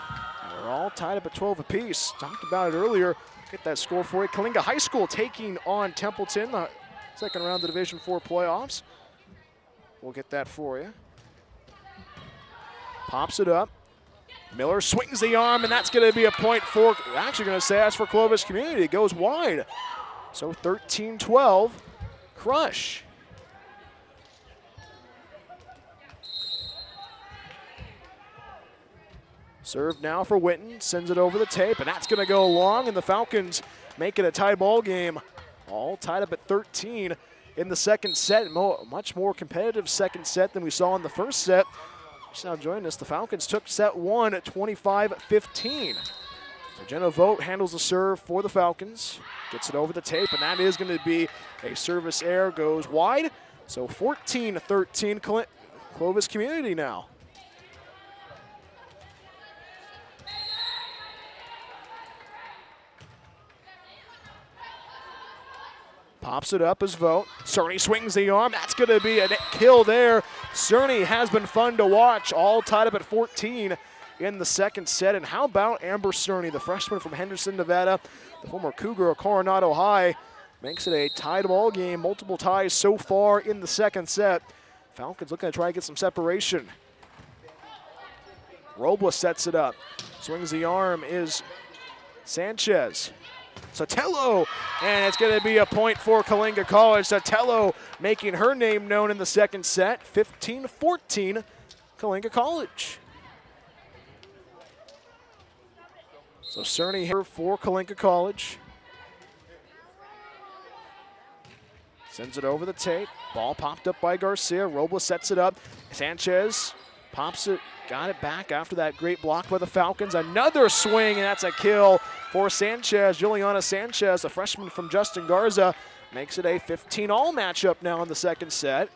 We're all tied up at 12 apiece. Talked about it earlier. Get that score for you. Coalinga High School taking on Templeton, the second round of the Division IV playoffs. We'll get that for you. Pops it up. Miller swings the arm, and that's going to be a point for, actually going to say that's for Clovis Community. It goes wide. So 13-12, Crush. Serve now for Witten, sends it over the tape, and that's going to go long, and the Falcons make it a tie ball game. All tied up at 13 in the second set. Much more competitive second set than we saw in the first set. Just now joining us, the Falcons took set 1 at 25-15. So Jenna Vogt handles the serve for the Falcons, gets it over the tape, and that is going to be a service error, goes wide. So 14-13 Clovis Community now. Pops it up as Vogt. Cerny swings the arm. That's going to be a kill there. Cerny has been fun to watch. All tied up at 14 in the second set. And how about Amber Cerny, the freshman from Henderson, Nevada, the former Cougar of Coronado High, makes it a tied ball game. Multiple ties so far in the second set. Falcons looking to try to get some separation. Robles sets it up. Swings the arm is Sanchez. Sotelo, and it's going to be a point for Coalinga College. Sotelo making her name known in the second set, 15-14, Coalinga College. So Cerny here for Coalinga College. Sends it over the tape. Ball popped up by Garcia. Robles sets it up. Sanchez pops it, got it back after that great block by the Falcons. Another swing, and that's a kill for Sanchez. Juliana Sanchez, a freshman from Justin Garza, makes it a 15-all matchup now in the second set.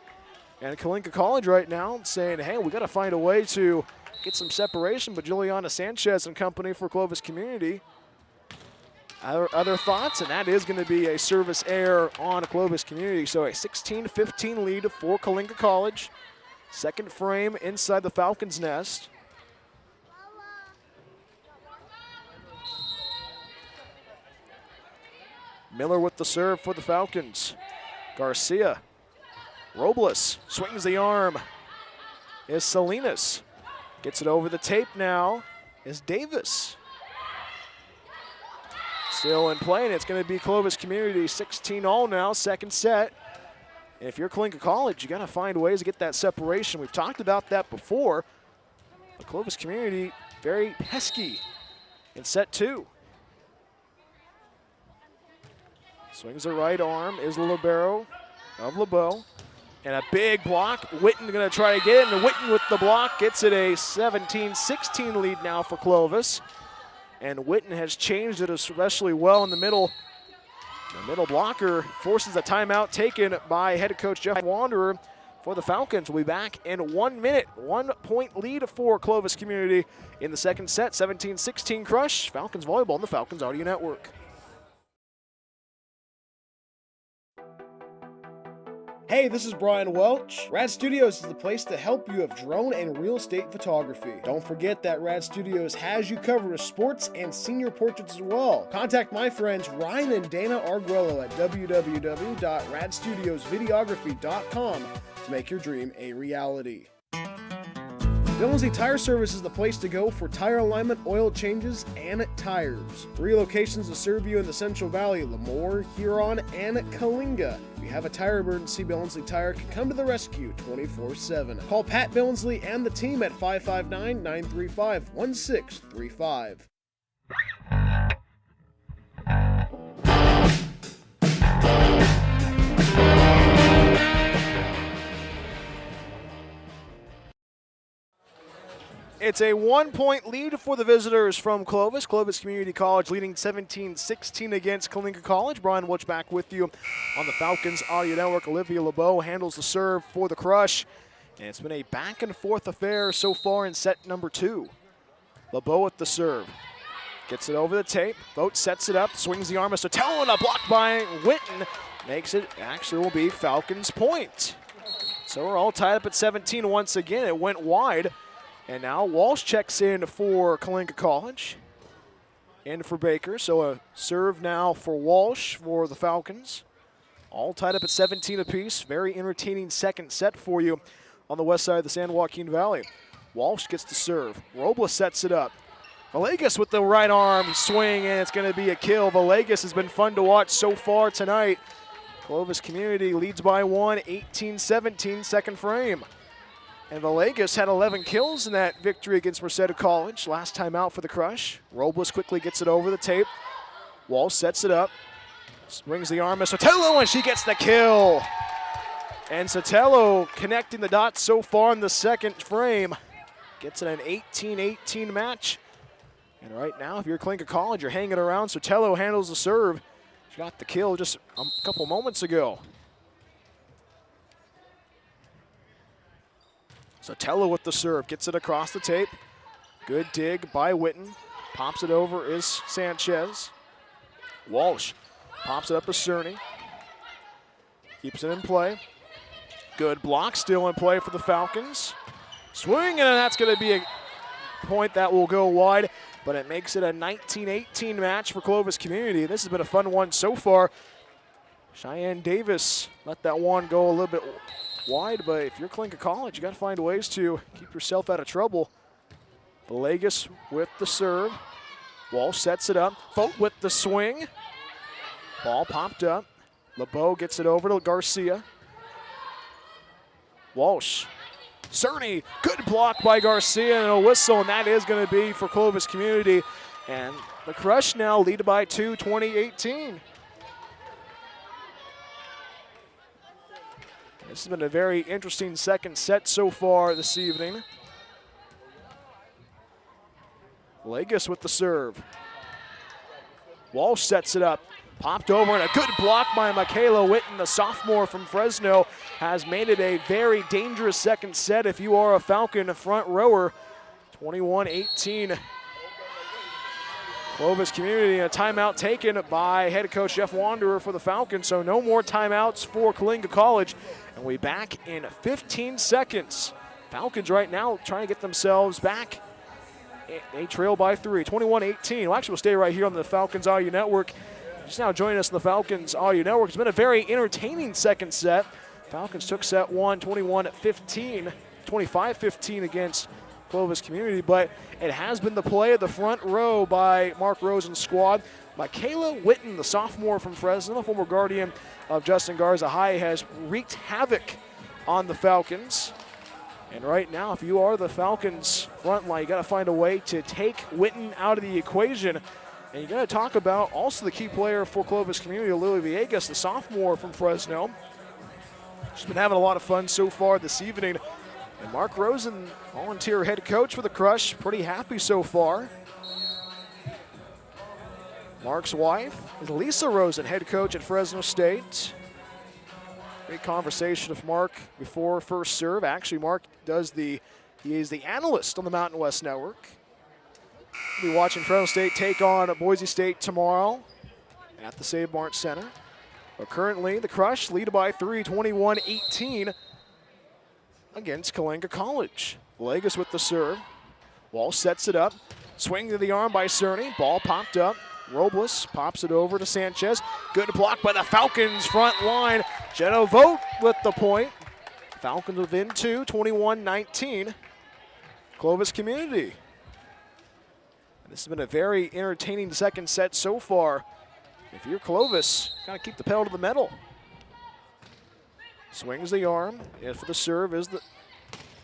And Coalinga College right now saying, hey, we got to find a way to get some separation, but Juliana Sanchez and company for Clovis Community. Other thoughts, and that is going to be a service error on Clovis Community. So a 16-15 lead for Coalinga College. Second frame inside the Falcons' nest. Miller with the serve for the Falcons. Garcia. Robles swings the arm. Is Salinas. Gets it over the tape now. Is Davis. Still in play, and it's going to be Clovis Community 16-all now, second set. And if you're Coalinga College, you got to find ways to get that separation. We've talked about that before. But Clovis Community very pesky in set 2. Swings the right arm is the libero of LeBeau. And a big block. Witten going to try to get it, and Witten with the block gets it a 17-16 lead now for Clovis. And Witten has changed it especially well in the middle. The middle blocker forces a timeout taken by head coach Jeff Wanderer for the Falcons. We'll be back in 1 minute. 1 point lead for Clovis Community in the second set. 17-16 crush. Falcons volleyball on the Falcons Audio Network. Hey, this is Brian Welch. Rad Studios is the place to help you have drone and real estate photography. Don't forget that Rad Studios has you covered with sports and senior portraits as well. Contact my friends Ryan and Dana Arguello at www.radstudiosvideography.com to make your dream a reality. Billingsley Tire Service is the place to go for tire alignment, oil changes, and tires. 3 locations to serve you in the Central Valley: Lemoore, Huron, and Coalinga. If you have a tire emergency, Billingsley Tire can come to the rescue 24/7. Call Pat Billingsley and the team at 559-935-1635. It's a 1 point lead for the visitors from Clovis. Clovis Community College leading 17-16 against Coalinga College. Brian Welch back with you on the Falcons Audio Network. Olivia LeBeau handles the serve for the crush. And it's been a back and forth affair so far in set number 2. LeBeau with the serve. Gets it over the tape. Vogt sets it up, swings the arm as Sotelo, and a block by Witten. Makes it, actually will be Falcons point. So we're all tied up at 17 once again. It went wide. And now Walsh checks in for Coalinga College. In for Baker, so a serve now for Walsh for the Falcons. All tied up at 17 apiece. Very entertaining second set for you on the west side of the San Joaquin Valley. Walsh gets the serve. Robles sets it up. Villegas with the right arm swing, and it's going to be a kill. Villegas has been fun to watch so far tonight. Clovis Community leads by 1, 18-17, second frame. And Villegas had 11 kills in that victory against Merced College. Last time out for the crush. Robles quickly gets it over the tape. Walsh sets it up. Swings the arm as Sotelo, and she gets the kill. And Sotelo connecting the dots so far in the second frame. Gets it an 18-18 match. And right now, if you're Coalinga College, you're hanging around. Sotelo handles the serve. She got the kill just a couple moments ago. Sotelo with the serve, gets it across the tape. Good dig by Witten. Pops it over is Sanchez. Walsh pops it up to Cerny. Keeps it in play. Good block, still in play for the Falcons. Swing, and that's going to be a point that will go wide, but it makes it a 19-18 match for Clovis Community. This has been a fun one so far. Cheyenne Davis let that one go a little bit wide, but if you're Coalinga College, you got to find ways to keep yourself out of trouble. Villegas with the serve. Walsh sets it up. Vogt with the swing. Ball popped up. LeBeau gets it over to Garcia. Walsh. Cerny, good block by Garcia and a whistle, and that is going to be for Clovis Community. And the Crush now lead by 2, 20-18. This has been a very interesting second set so far this evening. Villegas with the serve. Walsh sets it up. Popped over, and a good block by Michaela Witten, the sophomore from Fresno, has made it a very dangerous second set if you are a Falcon front rower. 21-18. Clovis Community, a timeout taken by head coach Jeff Wanderer for the Falcons, so no more timeouts for Coalinga College. And we back in 15 seconds. Falcons right now trying to get themselves back. They trail by 3, 21-18. Well, actually, we'll stay right here on the Falcons Audio Network. Just now joining us on the Falcons Audio Network. It's been a very entertaining second set. Falcons took set 1, 21-15, 25-15 against Clovis community, but it has been the play of the front row by Mark Rosen's squad. Michaela Witten, the sophomore from Fresno, former guardian of Justin Garza High, has wreaked havoc on the Falcons. And right now, if you are the Falcons front line, you got to find a way to take Witten out of the equation. And you got to talk about also the key player for Clovis community, Lily Villegas, the sophomore from Fresno. She's been having a lot of fun so far this evening. And Mark Rosen, volunteer head coach for the Crush, pretty happy so far. Mark's wife is Lisa Rosen, head coach at Fresno State. Great conversation with Mark before first serve. Actually, Mark he is the analyst on the Mountain West Network. We'll be watching Fresno State take on Boise State tomorrow at the Save Mart Center. But currently, the Crush lead by 3, 21-18 against Coalinga College. Villegas with the serve. Walsh sets it up. Swing to the arm by Cerny. Ball popped up. Robles pops it over to Sanchez. Good block by the Falcons front line. Jenna Vogt with the point. Falcons within 2, 21-19. Clovis community. And this has been a very entertaining second set so far. If you're Clovis, gotta keep the pedal to the metal. Swings the arm. And for the serve is the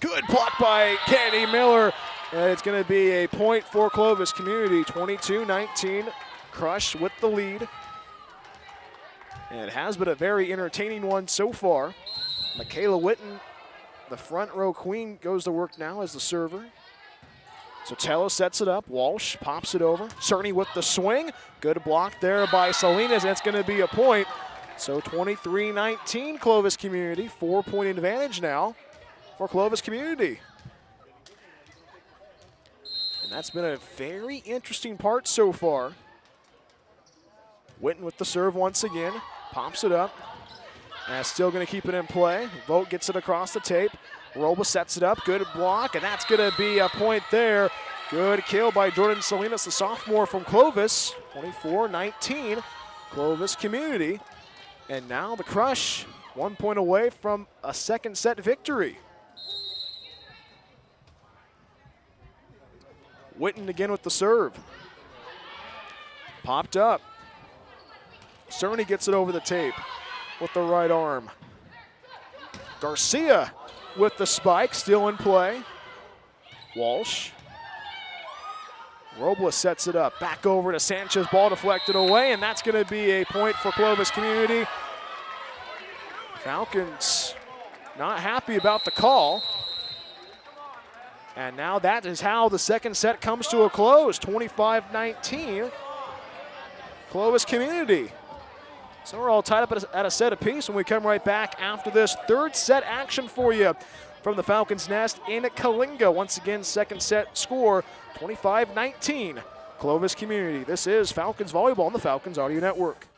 good block by Kennedy Miller. And it's going to be a point for Clovis community. 22-19. Crush with the lead. And it has been a very entertaining one so far. Michaela Witten, the front row queen, goes to work now as the server. Sotelo sets it up. Walsh pops it over. Cerny with the swing. Good block there by Salinas, and it's going to be a point. So 23-19 Clovis community. 4-point advantage now for Clovis community. And that's been a very interesting part so far. Witten with the serve once again. Pops it up. And still going to keep it in play. Vogt gets it across the tape. Robles sets it up. Good block, and that's going to be a point there. Good kill by Jordan Salinas, the sophomore from Clovis. 24-19 Clovis community. And now the Crush 1 point away from a second set victory. Witten again with the serve. Popped up. Cerny gets it over the tape with the right arm. Garcia with the spike, still in play. Walsh. Robles sets it up. Back over to Sanchez. Ball deflected away, and that's going to be a point for Clovis community. Falcons not happy about the call. And now that is how the second set comes to a close. 25-19. Clovis community. So we're all tied up at a set apiece when we come right back after this third set action for you from the Falcons' nest in Coalinga. Once again, second set score 25-19. Clovis community. This is Falcons Volleyball on the Falcons Audio Network.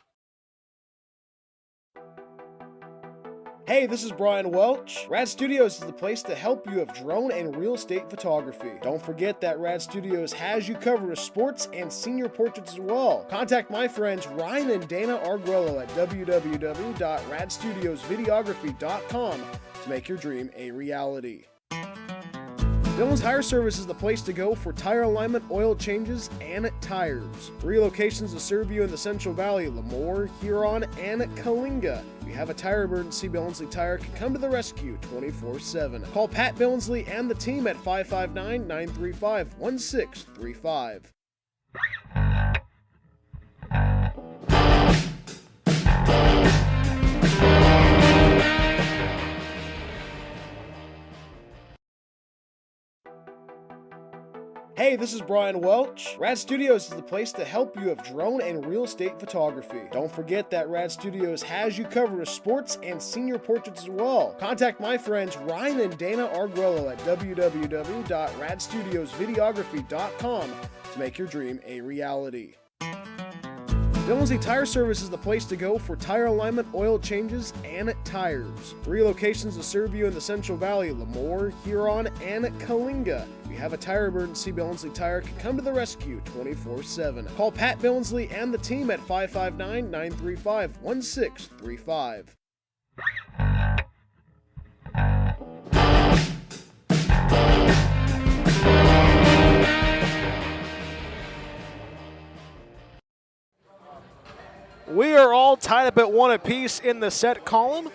Hey, this is Brian Welch. Rad Studios is the place to help you with drone and real estate photography. Don't forget that Rad Studios has you covered with sports and senior portraits as well. Contact my friends Ryan and Dana Arguello at www.radstudiosvideography.com to make your dream a reality. Dillon's Tire Service is the place to go for tire alignment, oil changes, and tires. Relocations to serve you in the Central Valley, Lemoore, Huron, and Coalinga. If you have a tire emergency, Billingsley Tire can come to the rescue 24/7. Call Pat Billingsley and the team at 559-935-1635. Hey, this is Brian Welch. Rad Studios is the place to help you with drone and real estate photography. Don't forget that Rad Studios has you covered with sports and senior portraits as well. Contact my friends Ryan and Dana Arguello at www.radstudiosvideography.com to make your dream a reality. Billingsley Tire Service is the place to go for tire alignment, oil changes, and tires. Relocations to serve you in the Central Valley, Lemoore, Huron, and Coalinga. If you have a tire emergency, Billingsley Tire can come to the rescue 24/7. Call Pat Billingsley and the team at 559-935-1635. We are all tied up at 1 apiece in the set column.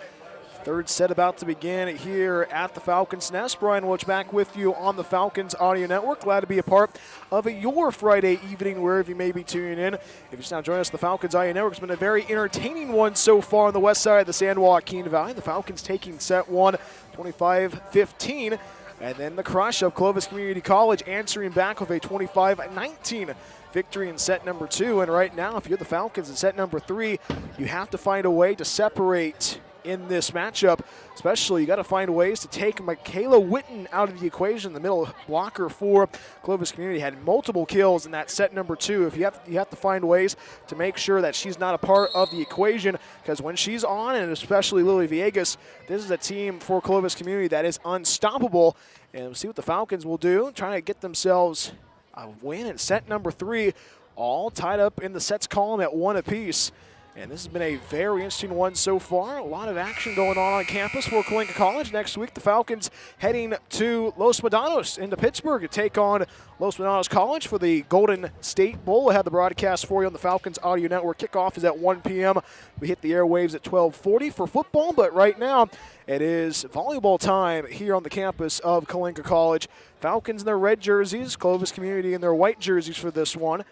Third set about to begin here at the Falcons Nest. Brian Welch back with you on the Falcons Audio Network. Glad to be a part of your Friday evening, wherever you may be tuning in. If you're just now joining us, the Falcons Audio Network has been a very entertaining one so far on the west side of the San Joaquin Valley. The Falcons taking set 1, 25-15. And then the crush of Clovis Community College answering back with a 25-19 victory in set number 2. And right now, if you're the Falcons in set number 3, you have to find a way to separate in this matchup. Especially, you got to find ways to take Michaela Witten out of the equation. The middle blocker for Clovis Community had multiple kills in that set number 2. If you have to find ways to make sure that she's not a part of the equation, because when she's on, and especially Lily Villegas, this is a team for Clovis Community that is unstoppable. And we'll see what the Falcons will do, trying to get themselves a win in set number 3, all tied up in the sets column at 1 apiece. And this has been a very interesting one so far. A lot of action going on campus for Coalinga College. Next week, the Falcons heading to Los Medanos into Pittsburgh to take on Los Medanos College for the Golden State Bowl. We'll have the broadcast for you on the Falcons Audio Network. Kickoff is at 1 p.m. We hit the airwaves at 12:40 for football, but right now it is volleyball time here on the campus of Coalinga College. Falcons in their red jerseys, Clovis Community in their white jerseys for this one.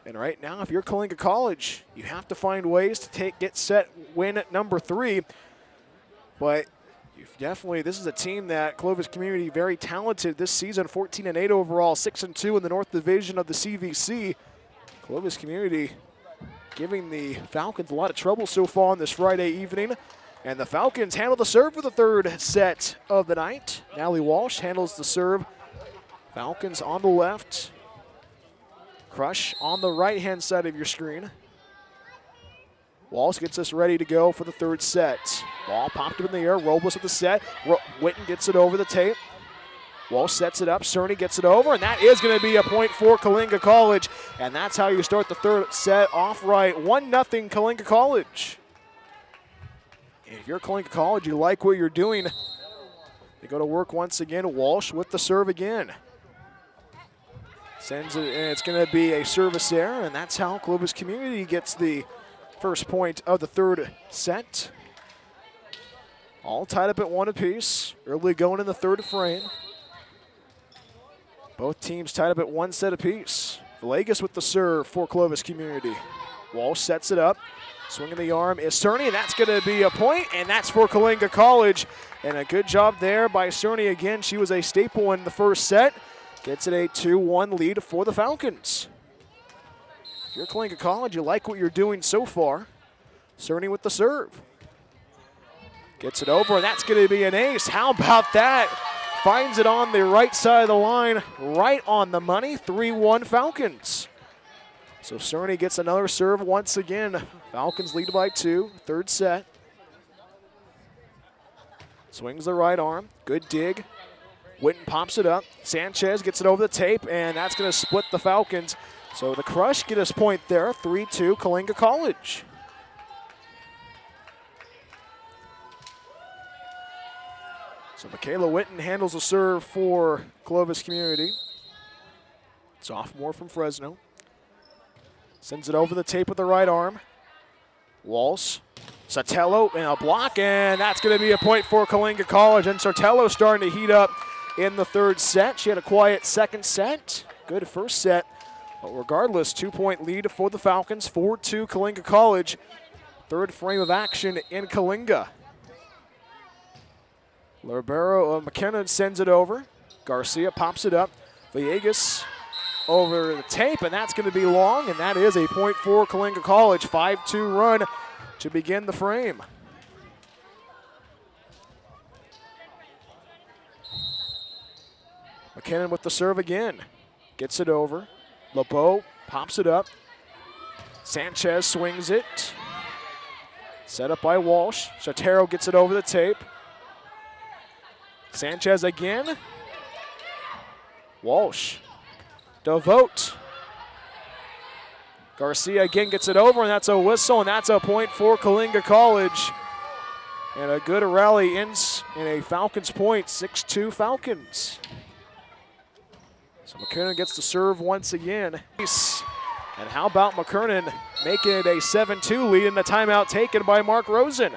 And right now, if you're Coalinga College, you have to find ways to get set win at number 3. But this is a team that Clovis Community very talented this season, 14-8 overall, 6-2 in the North Division of the CVC. Clovis Community giving the Falcons a lot of trouble so far on this Friday evening. And the Falcons handle the serve for the third set of the night. Natalie Walsh handles the serve. Falcons on the left. Crush on the right-hand side of your screen. Walsh gets us ready to go for the third set. Ball popped up in the air. Robles with the set. Witten gets it over the tape. Walsh sets it up. Cerny gets it over, and that is going to be a point for Coalinga College. And that's how you start the third set off right. 1-0 Coalinga College. If you're Coalinga College, you like what you're doing. They go to work once again. Walsh with the serve again. Sends it, and it's going to be a service error, and that's how Clovis Community gets the first point of the third set. All tied up at 1 apiece. Early going in the third frame. Both teams tied up at 1 set apiece. Villegas with the serve for Clovis Community. Walsh sets it up. Swinging the arm is Cerny, and that's going to be a point, and that's for Coalinga College. And a good job there by Cerny again. She was a staple in the first set. Gets it a 2-1 lead for the Falcons. If you're Coalinga College, you like what you're doing so far. Cerny with the serve. Gets it over, and that's going to be an ace. How about that? Finds it on the right side of the line, right on the money. 3-1 Falcons. So Cerny gets another serve once again. Falcons lead by 2, third set. Swings the right arm, good dig. Witten pops it up. Sanchez gets it over the tape, and that's going to split the Falcons. So the Crush get us point there, 3-2 Coalinga College. So Michaela Witten handles the serve for Clovis Community. Sophomore from Fresno. Sends it over the tape with the right arm. Walsh. Sotelo and a block, and that's going to be a point for Coalinga College. And Sotelo starting to heat up in the third set. She had a quiet second set. Good first set. But regardless, 2-point lead for the Falcons. 4-2 Coalinga College. Third frame of action in Coalinga. Libero McKenna sends it over. Garcia pops it up. Villegas over the tape, and that's going to be long, and that is a point for Coalinga College. 5-2 run to begin the frame. McKinnon with the serve again. Gets it over. LeBeau pops it up. Sanchez swings it. Set up by Walsh. Sotero gets it over the tape. Sanchez again. Walsh. Devote. Garcia again gets it over, and that's a whistle, and that's a point for Coalinga College. And a good rally ends in a Falcons point, 6-2 Falcons. So McKinnon gets the serve once again. And how about McKernan making it a 7-2 lead in the timeout taken by Mark Rosen.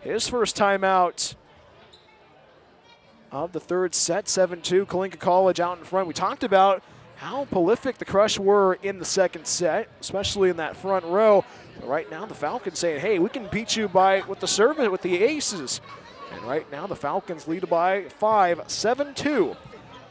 His first timeout of the third set, 7-2, Coalinga College out in front. We talked about how prolific the Crush were in the second set, especially in that front row. But right now the Falcons saying, hey, we can beat you with the service, with the aces. And right now the Falcons lead by 5, 7-2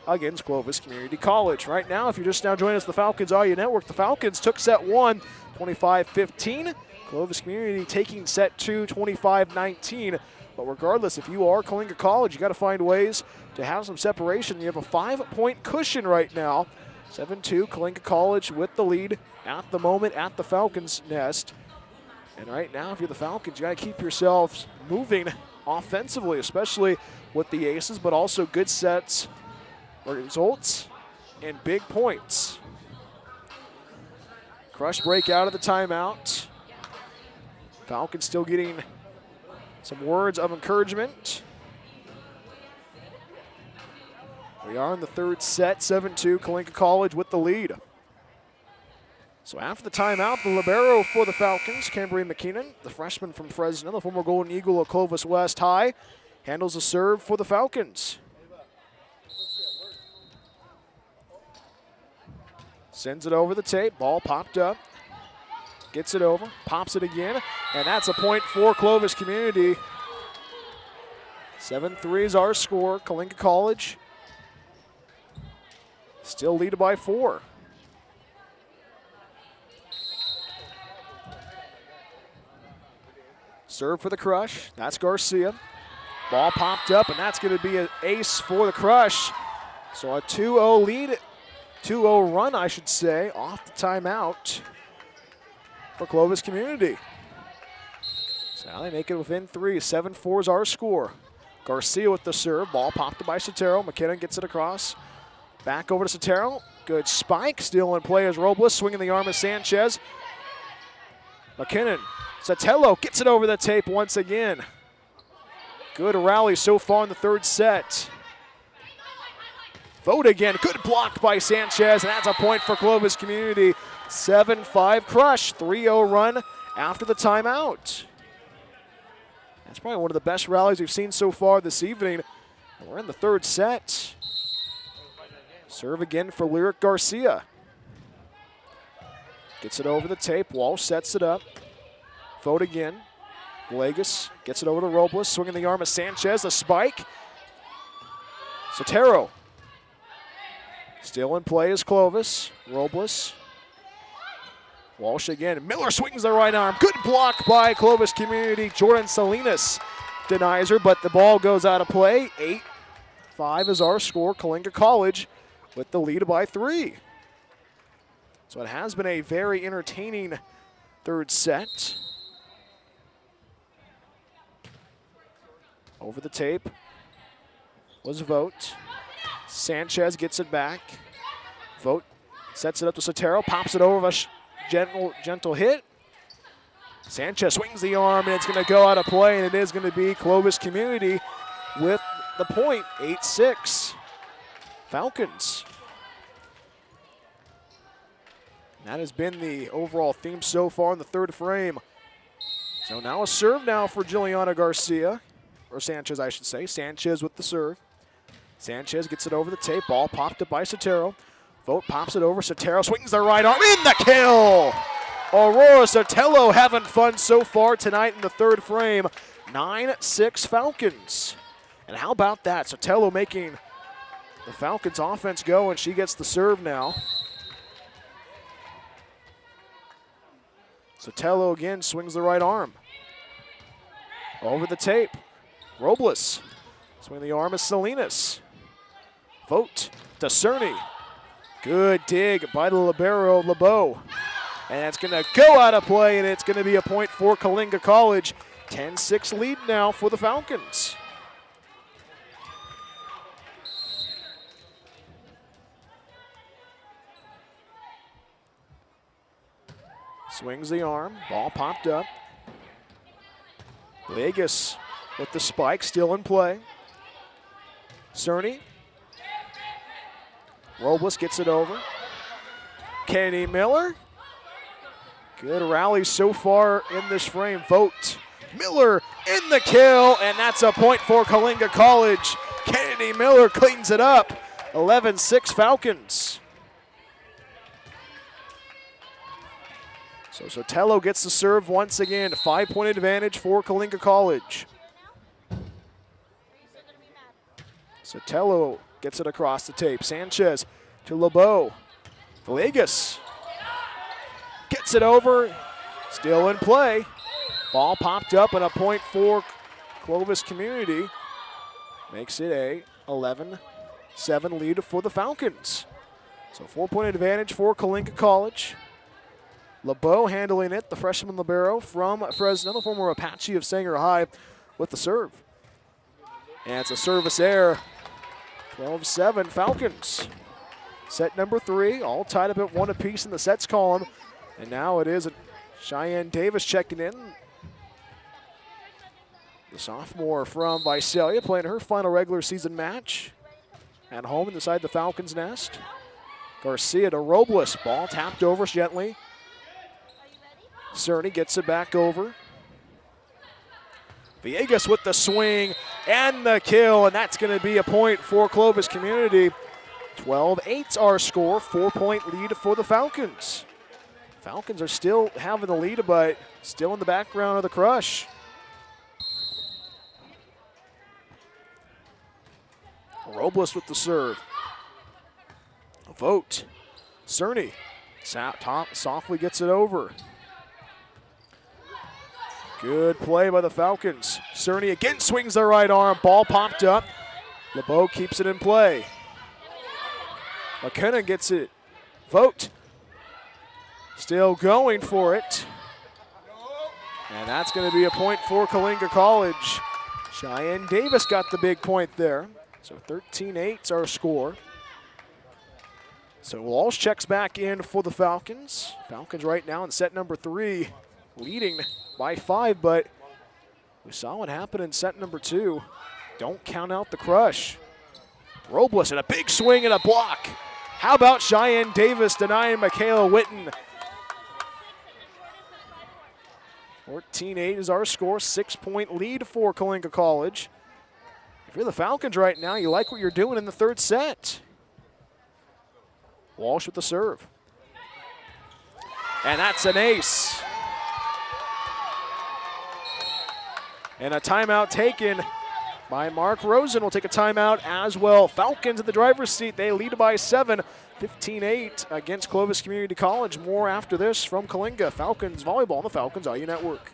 against Clovis Community College. Right now, if you're just now joining us, the Falcons Audio Network, the Falcons took set 1, 25-15. Clovis Community taking set 2, 25-19. But regardless, if you are Coalinga College, you got to find ways to have some separation. You have a 5-point cushion right now. 7-2, Coalinga College with the lead at the moment at the Falcons' nest. And right now, if you're the Falcons, you got to keep yourselves moving offensively, especially with the aces, but also good sets, results, and big points. Crush break out of the timeout. Falcons still getting some words of encouragement. We are in the third set, 7-2, Coalinga College with the lead. So after the timeout, the libero for the Falcons, Cambry McKinnon, the freshman from Fresno, the former Golden Eagle of Clovis West High, handles the serve for the Falcons. Sends it over the tape, ball popped up, gets it over, pops it again, and that's a point for Clovis Community. 7-3 is our score, Coalinga College still lead by 4. Serve for the Crush, that's Garcia. Ball popped up, and that's going to be an ace for the Crush. So a 2-0 lead, 2-0 run, I should say, off the timeout for Clovis Community. So now they make it within 3. 7-4 is our score. Garcia with the serve, ball popped by Sotero. McKinnon gets it across. Back over to Sotero. Good spike, still in play as Robles, swinging the arm of Sanchez. McKinnon, Sotelo gets it over the tape once again. Good rally so far in the third set. Vote again, good block by Sanchez, and that's a point for Clovis Community. 7-5 Crush, 3-0 run after the timeout. That's probably one of the best rallies we've seen so far this evening. And we're in the third set. Serve again for Lyric Garcia. Gets it over the tape, Walsh sets it up. Vote again. Legas gets it over to Robles, swinging the arm of Sanchez, the spike. Sotero. Still in play is Clovis. Robles. Walsh again. Miller swings the right arm. Good block by Clovis Community. Jordan Salinas denies her, but the ball goes out of play. 8-5 is our score. Coalinga College with the lead by 3. So it has been a very entertaining third set. Over the tape was Vote. Sanchez gets it back. Vote sets it up to Sotero, pops it over, a gentle hit. Sanchez swings the arm, and it's going to go out of play, and it is going to be Clovis Community with the point, 8-6. Falcons. That has been the overall theme so far in the third frame. So now a serve now for Juliana Garcia, or Sanchez, I should say. Sanchez with the serve. Sanchez gets it over the tape. Ball popped up by Sotero. Vote pops it over. Sotero swings the right arm in the kill. Aurora Sotelo having fun so far tonight in the third frame. 9-6 Falcons. And how about that? Sotelo making the Falcons offense go, and she gets the serve now. Sotelo again swings the right arm. Over the tape. Robles. Swing the arm of Salinas. Vote to Cerny. Good dig by the libero LeBeau. And it's going to go out of play, and it's going to be a point for Coalinga College. 10-6 lead now for the Falcons. Swings the arm, ball popped up. Vegas with the spike, still in play. Cerny. Robles gets it over. Kennedy Miller. Good rally so far in this frame. Vogt. Miller in the kill, and that's a point for Coalinga College. Kennedy Miller cleans it up. 11-6 Falcons. So Sotelo gets the serve once again. 5-point advantage for Coalinga College. Sotelo gets it across the tape. Sanchez to LeBeau. Villegas gets it over. Still in play. Ball popped up and a point for Clovis Community. Makes it a 11-7 lead for the Falcons. So 4-point advantage for Coalinga College. LeBeau handling it, the freshman libero from Fresno, the former Apache of Sanger High, with the serve. And it's a service error. 12-7 Falcons. Set number 3, all tied up at 1 apiece in the sets column. And now it is Cheyenne Davis checking in. The sophomore from Visalia playing her final regular season match at home inside the Falcons' nest. Garcia to Robles. Ball tapped over gently. Cerny gets it back over. Villegas with the swing and the kill, and that's going to be a point for Clovis Community. 12-8's our score, 4-point lead for the Falcons. Falcons are still having the lead, but still in the background of the crush. Robles with the serve. Vogt. Cerny. Softly gets it over. Good play by the Falcons. Cerny again swings the right arm. Ball popped up. LeBeau keeps it in play. McKenna gets it. Vogt. Still going for it. And that's going to be a point for Coalinga College. Cheyenne Davis got the big point there. So 13-8's our score. So Walsh checks back in for the Falcons. Falcons right now in set number 3, leading by 5, but we saw what happened in set number 2. Don't count out the crush. Robles and a big swing and a block. How about Cheyenne Davis denying Michaela Witten? 14-8 is our score, 6-point lead for Coalinga College. If you're the Falcons right now, you like what you're doing in the third set. Walsh with the serve. And that's an ace. And a timeout taken by Mark Rosen. Will take a timeout as well. Falcons in the driver's seat. They lead by 7, 15-8 against Clovis Community College. More after this from Coalinga. Falcons Volleyball on the Falcons IU Network.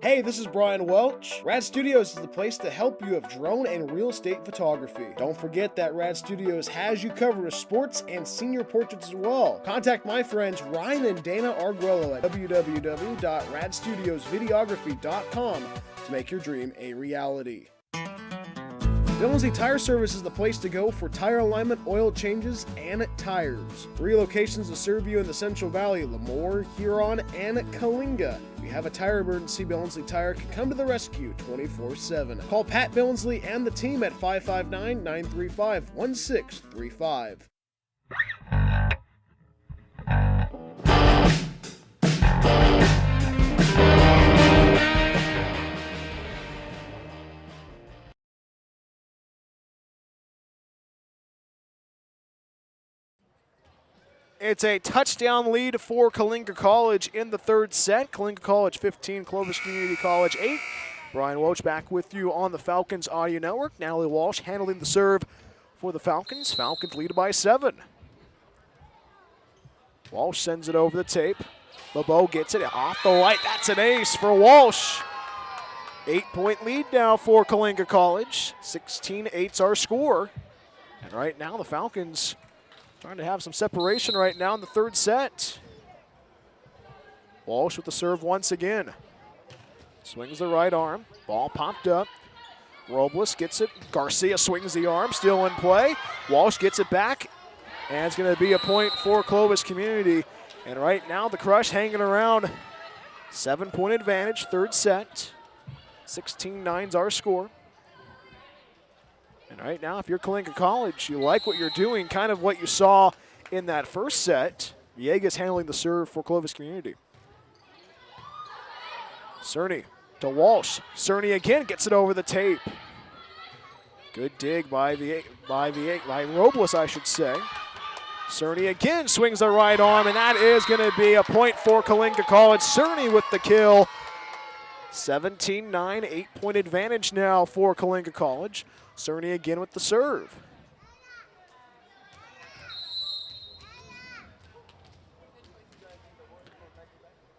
Hey, this is Brian Welch. Rad Studios is the place to help you with drone and real estate photography. Don't forget that Rad Studios has you covered with sports and senior portraits as well. Contact my friends Ryan and Dana Arguello at www.radstudiosvideography.com to make your dream a reality. Dillonsy Tire Service is the place to go for tire alignment, oil changes, and tires. 3 locations to serve you in the Central Valley: Lemoore, Huron, and Coalinga. If you have a tire emergency, Billingsley Tire can come to the rescue 24/7. Call Pat Billingsley and the team at 559-935-1635. It's a touchdown lead for Coalinga College in the third set. Coalinga College 15, Clovis Community College 8. Brian Welch back with you on the Falcons Audio Network. Natalie Walsh handling the serve for the Falcons. Falcons lead by 7. Walsh sends it over the tape. LeBeau gets it off the light. That's an ace for Walsh. 8-point lead now for Coalinga College. 16-8's our score. And right now the Falcons trying to have some separation right now in the third set. Walsh with the serve once again. Swings the right arm. Ball popped up. Robles gets it. Garcia swings the arm. Still in play. Walsh gets it back. And it's going to be a point for Clovis Community. And right now the crush hanging around. 7-point advantage, third set. 16-9's our score. And Right now, if you're Coalinga College, you like what you're doing, kind of what you saw in that first set. Villegas handling the serve for Clovis Community. Cerny to Walsh. Cerny again gets it over the tape. Good dig by Robles, I should say. Cerny again swings the right arm, and that is going to be a point for Coalinga College. Cerny with the kill. 17-9, 8-point advantage now for Coalinga College. Cerny again with the serve.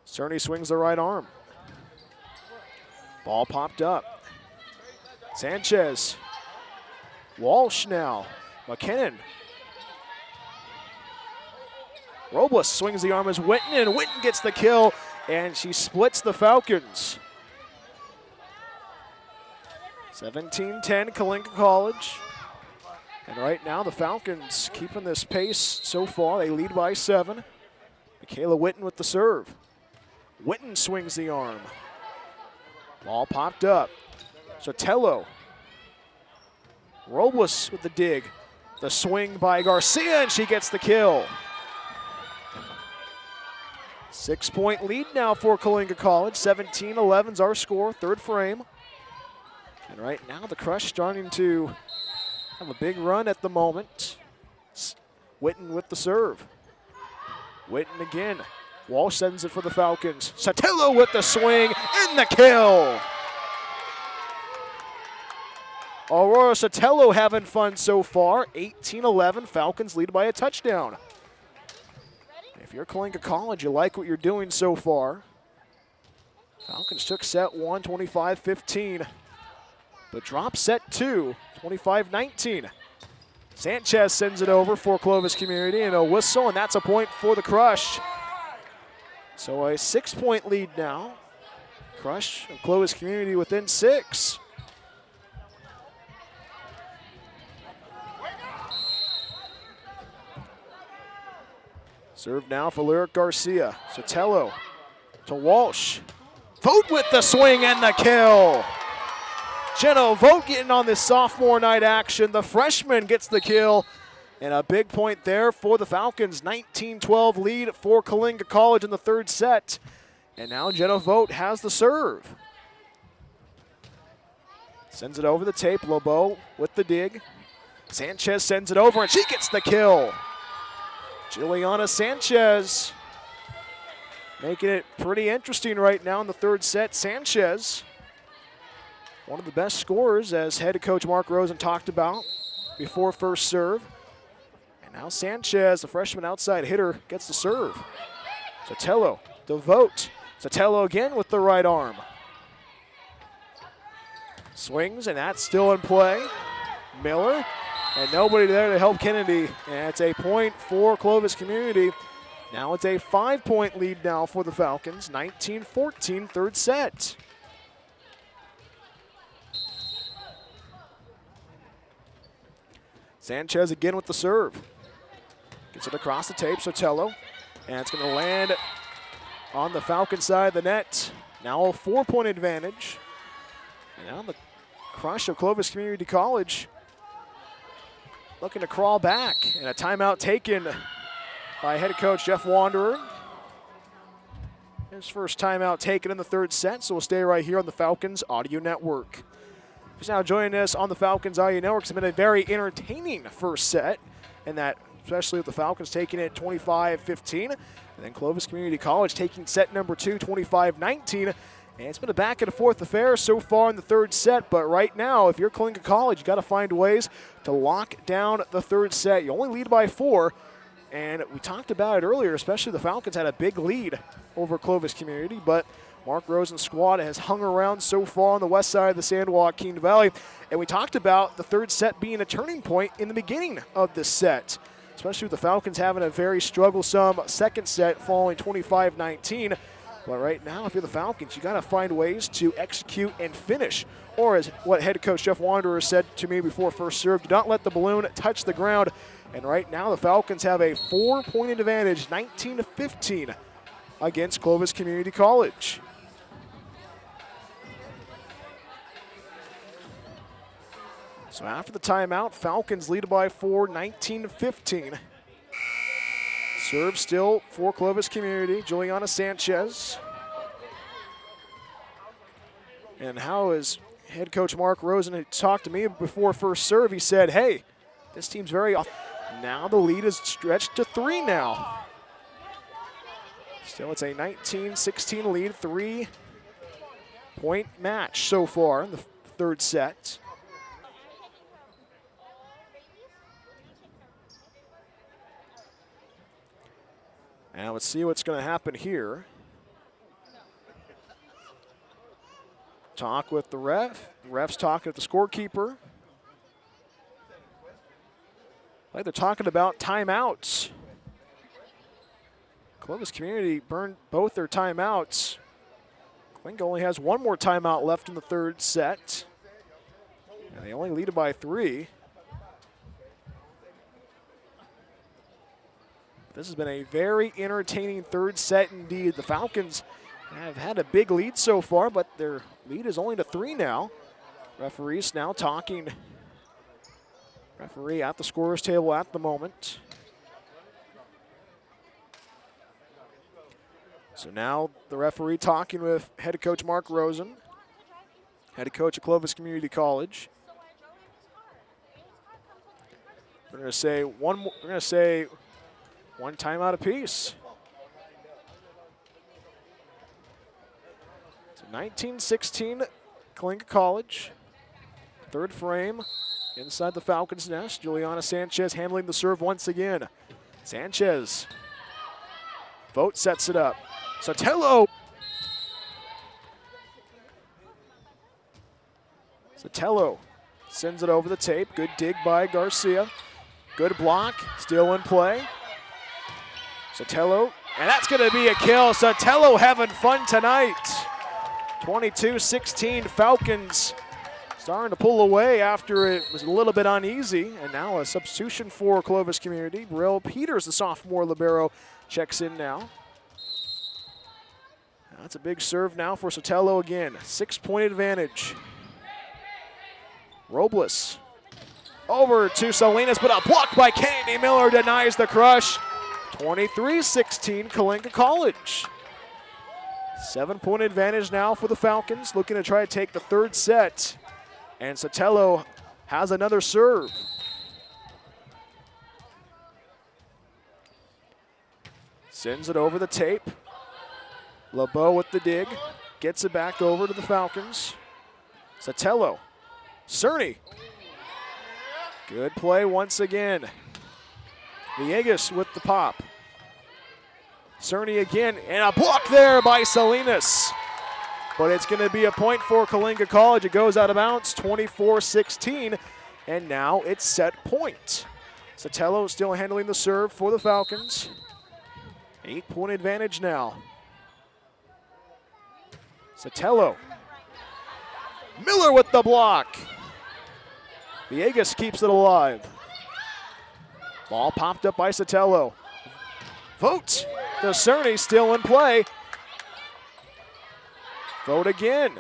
Cerny swings the right arm. Ball popped up. Sanchez. Walsh now. McKinnon. Robles swings the arm as Witten, and Witten gets the kill, and she splits the Falcons. 17-10, Coalinga College. And right now the Falcons keeping this pace so far. They lead by 7. Michaela Witten with the serve. Witten swings the arm. Ball popped up. Sotelo. Robles with the dig. The swing by Garcia, and she gets the kill. 6-point lead now for Coalinga College. 17-11's our score, third frame. And right now the Crush starting to have a big run at the moment. Witten with the serve. Witten again. Walsh sends it for the Falcons. Sotelo with the swing and the kill. Aurora Sotelo having fun so far. 18-11, Falcons lead by a touchdown. If you're Coalinga College, you like what you're doing so far. Falcons took set 1, 25-15, but dropped set 2, 25-19. Sanchez sends it over for Clovis Community, and a whistle, and that's a point for the Crush. So a 6-point lead now. Crush of Clovis Community within 6. Serve now for Lyric Garcia. Sotelo to Walsh. Vogt with the swing and the kill. Jenna Vogt getting on this sophomore night action. The freshman gets the kill. And a big point there for the Falcons. 19-12 lead for Coalinga College in the third set. And now Jenna Vogt has the serve. Sends it over the tape. Lobo with the dig. Sanchez sends it over, and she gets the kill. Juliana Sanchez making it pretty interesting right now in the third set. Sanchez, one of the best scorers, as head coach Mark Rosen talked about before first serve. And now Sanchez, the freshman outside hitter, gets the serve. Sotelo to Vogt. Sotelo again with the right arm. Swings, and that's still in play. Miller. And nobody there to help Kennedy. And it's a point for Clovis Community. Now it's a 5-point lead now for the Falcons. 19-14, third set. Sanchez again with the serve. Gets it across the tape, Sotelo. And it's going to land on the Falcon side of the net. Now a 4-point advantage. And now the Crush of Clovis Community College looking to crawl back, and a timeout taken by head coach Jeff Wanderer. His first timeout taken in the third set, so we'll stay right here on the Falcons Audio Network. Who's now joining us on the Falcons Audio Network. It's been a very entertaining first set, and that especially with the Falcons taking it 25-15, and then Clovis Community College taking set number 2, 25-19. And it's been a back and forth affair so far in the third set, but right now, if you're Coalinga College, you got to find ways to lock down the third set. You only lead by 4, and we talked about it earlier, especially the Falcons had a big lead over Clovis Community, but Mark Rosen's squad has hung around so far on the west side of the Sandwalk Keene Valley, and we talked about the third set being a turning point in the beginning of this set, especially with the Falcons having a very strugglesome second set falling 25-19. But right now, if you're the Falcons, you got to find ways to execute and finish. Or as what head coach Jeff Wanderer said to me before first serve, do not let the balloon touch the ground. And right now, the Falcons have a 4-point advantage, 19-15 against Clovis Community College. So after the timeout, Falcons lead by 4, 19-15. Serve still for Clovis Community, Juliana Sanchez. And how is head coach Mark Rosen had talked to me before first serve, he said, hey, this team's very off. Now the lead is stretched to 3 now. Still, it's a 19-16 lead, 3-point match so far in the third set. And let's see what's going to happen here. Talk with the ref. The ref's talking to the scorekeeper. Like they're talking about timeouts. Clovis Community burned both their timeouts. Coalinga only has one more timeout left in the third set. And they only lead it by 3. This has been a very entertaining third set indeed. The Falcons have had a big lead so far, but their lead is only to 3 now. Referees now talking. Referee at the scorer's table at the moment. So now the referee talking with head coach Mark Rosen, head coach of Clovis Community College. We're going to say one timeout apiece. So 19-16, Coalinga College. Third frame inside the Falcons' nest. Juliana Sanchez handling the serve once again. Sanchez. Vogt sets it up. Sotelo. Sotelo sends it over the tape. Good dig by Garcia. Good block. Still in play. Sotelo. And that's going to be a kill. Sotelo having fun tonight. 22-16 Falcons starting to pull away after it was a little bit uneasy. And now a substitution for Clovis Community. Brill Peters, the sophomore libero, checks in now. That's a big serve now for Sotelo again. 6-point advantage. Robles over to Salinas, but a block by Kennedy Miller denies the crush. 23-16 Coalinga College. 7-point advantage now for the Falcons, looking to try to take the third set. And Sotelo has another serve. Sends it over the tape. LeBeau with the dig, gets it back over to the Falcons. Sotelo, Cerny. Good play once again. Villegas with the pop. Cerny again, and a block there by Salinas. But it's going to be a point for Coalinga College. It goes out of bounds, 24-16, and now it's set point. Sotelo still handling the serve for the Falcons. 8-point advantage now. Sotelo. Miller with the block. Villegas keeps it alive. Ball popped up by Sotelo. Vogt to Cerny, still in play. Vogt again.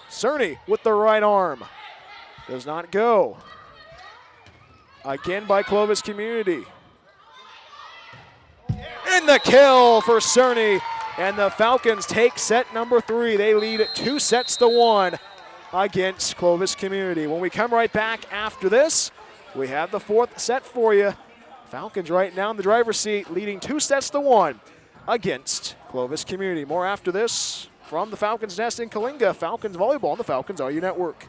Cerny with the right arm. Does not go. Again by Clovis Community. And the kill for Cerny. And the Falcons take set number 3. They lead 2-1 against Clovis Community. When we come right back after this, we have the 4th set for you. Falcons right now in the driver's seat, leading 2-1 against Clovis Community. More after this from the Falcons' nest in Coalinga. Falcons Volleyball on the Falcons RU Network.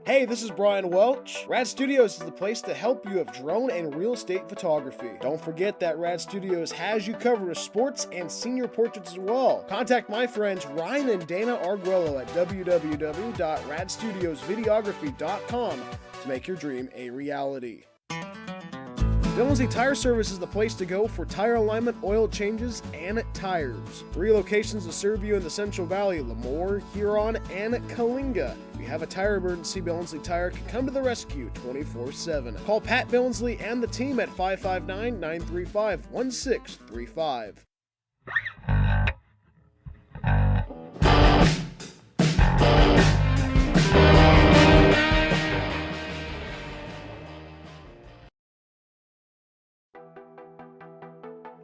Hey, this is Brian Welch. Rad Studios is the place to help you with drone and real estate photography. Don't forget that Rad Studios has you covered with sports and senior portraits as well. Contact my friends Ryan and Dana Arguello at www.radstudiosvideography.com to make your dream a reality. Billingsley Tire Service is the place to go for tire alignment, oil changes, and tires. 3 locations to serve you in the Central Valley: Lemoore, Huron, and Coalinga. If you have a tire emergency, Billingsley Tire can come to the rescue 24/7. Call Pat Billingsley and the team at 559-935-1635.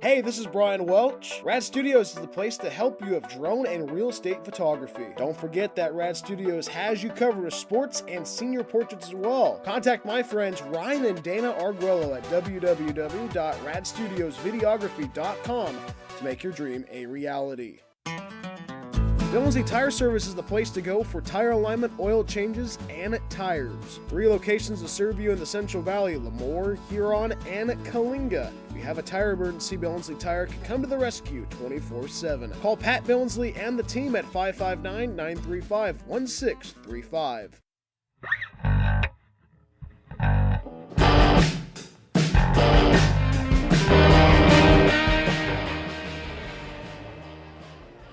Hey, this is Brian Welch. Rad Studios is the place to help you with drone and real estate photography. Don't forget that Rad Studios has you covered with sports and senior portraits as well. Contact my friends Ryan and Dana Arguello at www.radstudiosvideography.com to make your dream a reality. Billingsley Tire Service is the place to go for tire alignment, oil changes, and tires. 3 locations to serve you in the Central Valley: Lemoore, Huron, and Coalinga. If you have a tire emergency, Billingsley Tire can come to the rescue 24/7. Call Pat Billingsley and the team at 559-935-1635.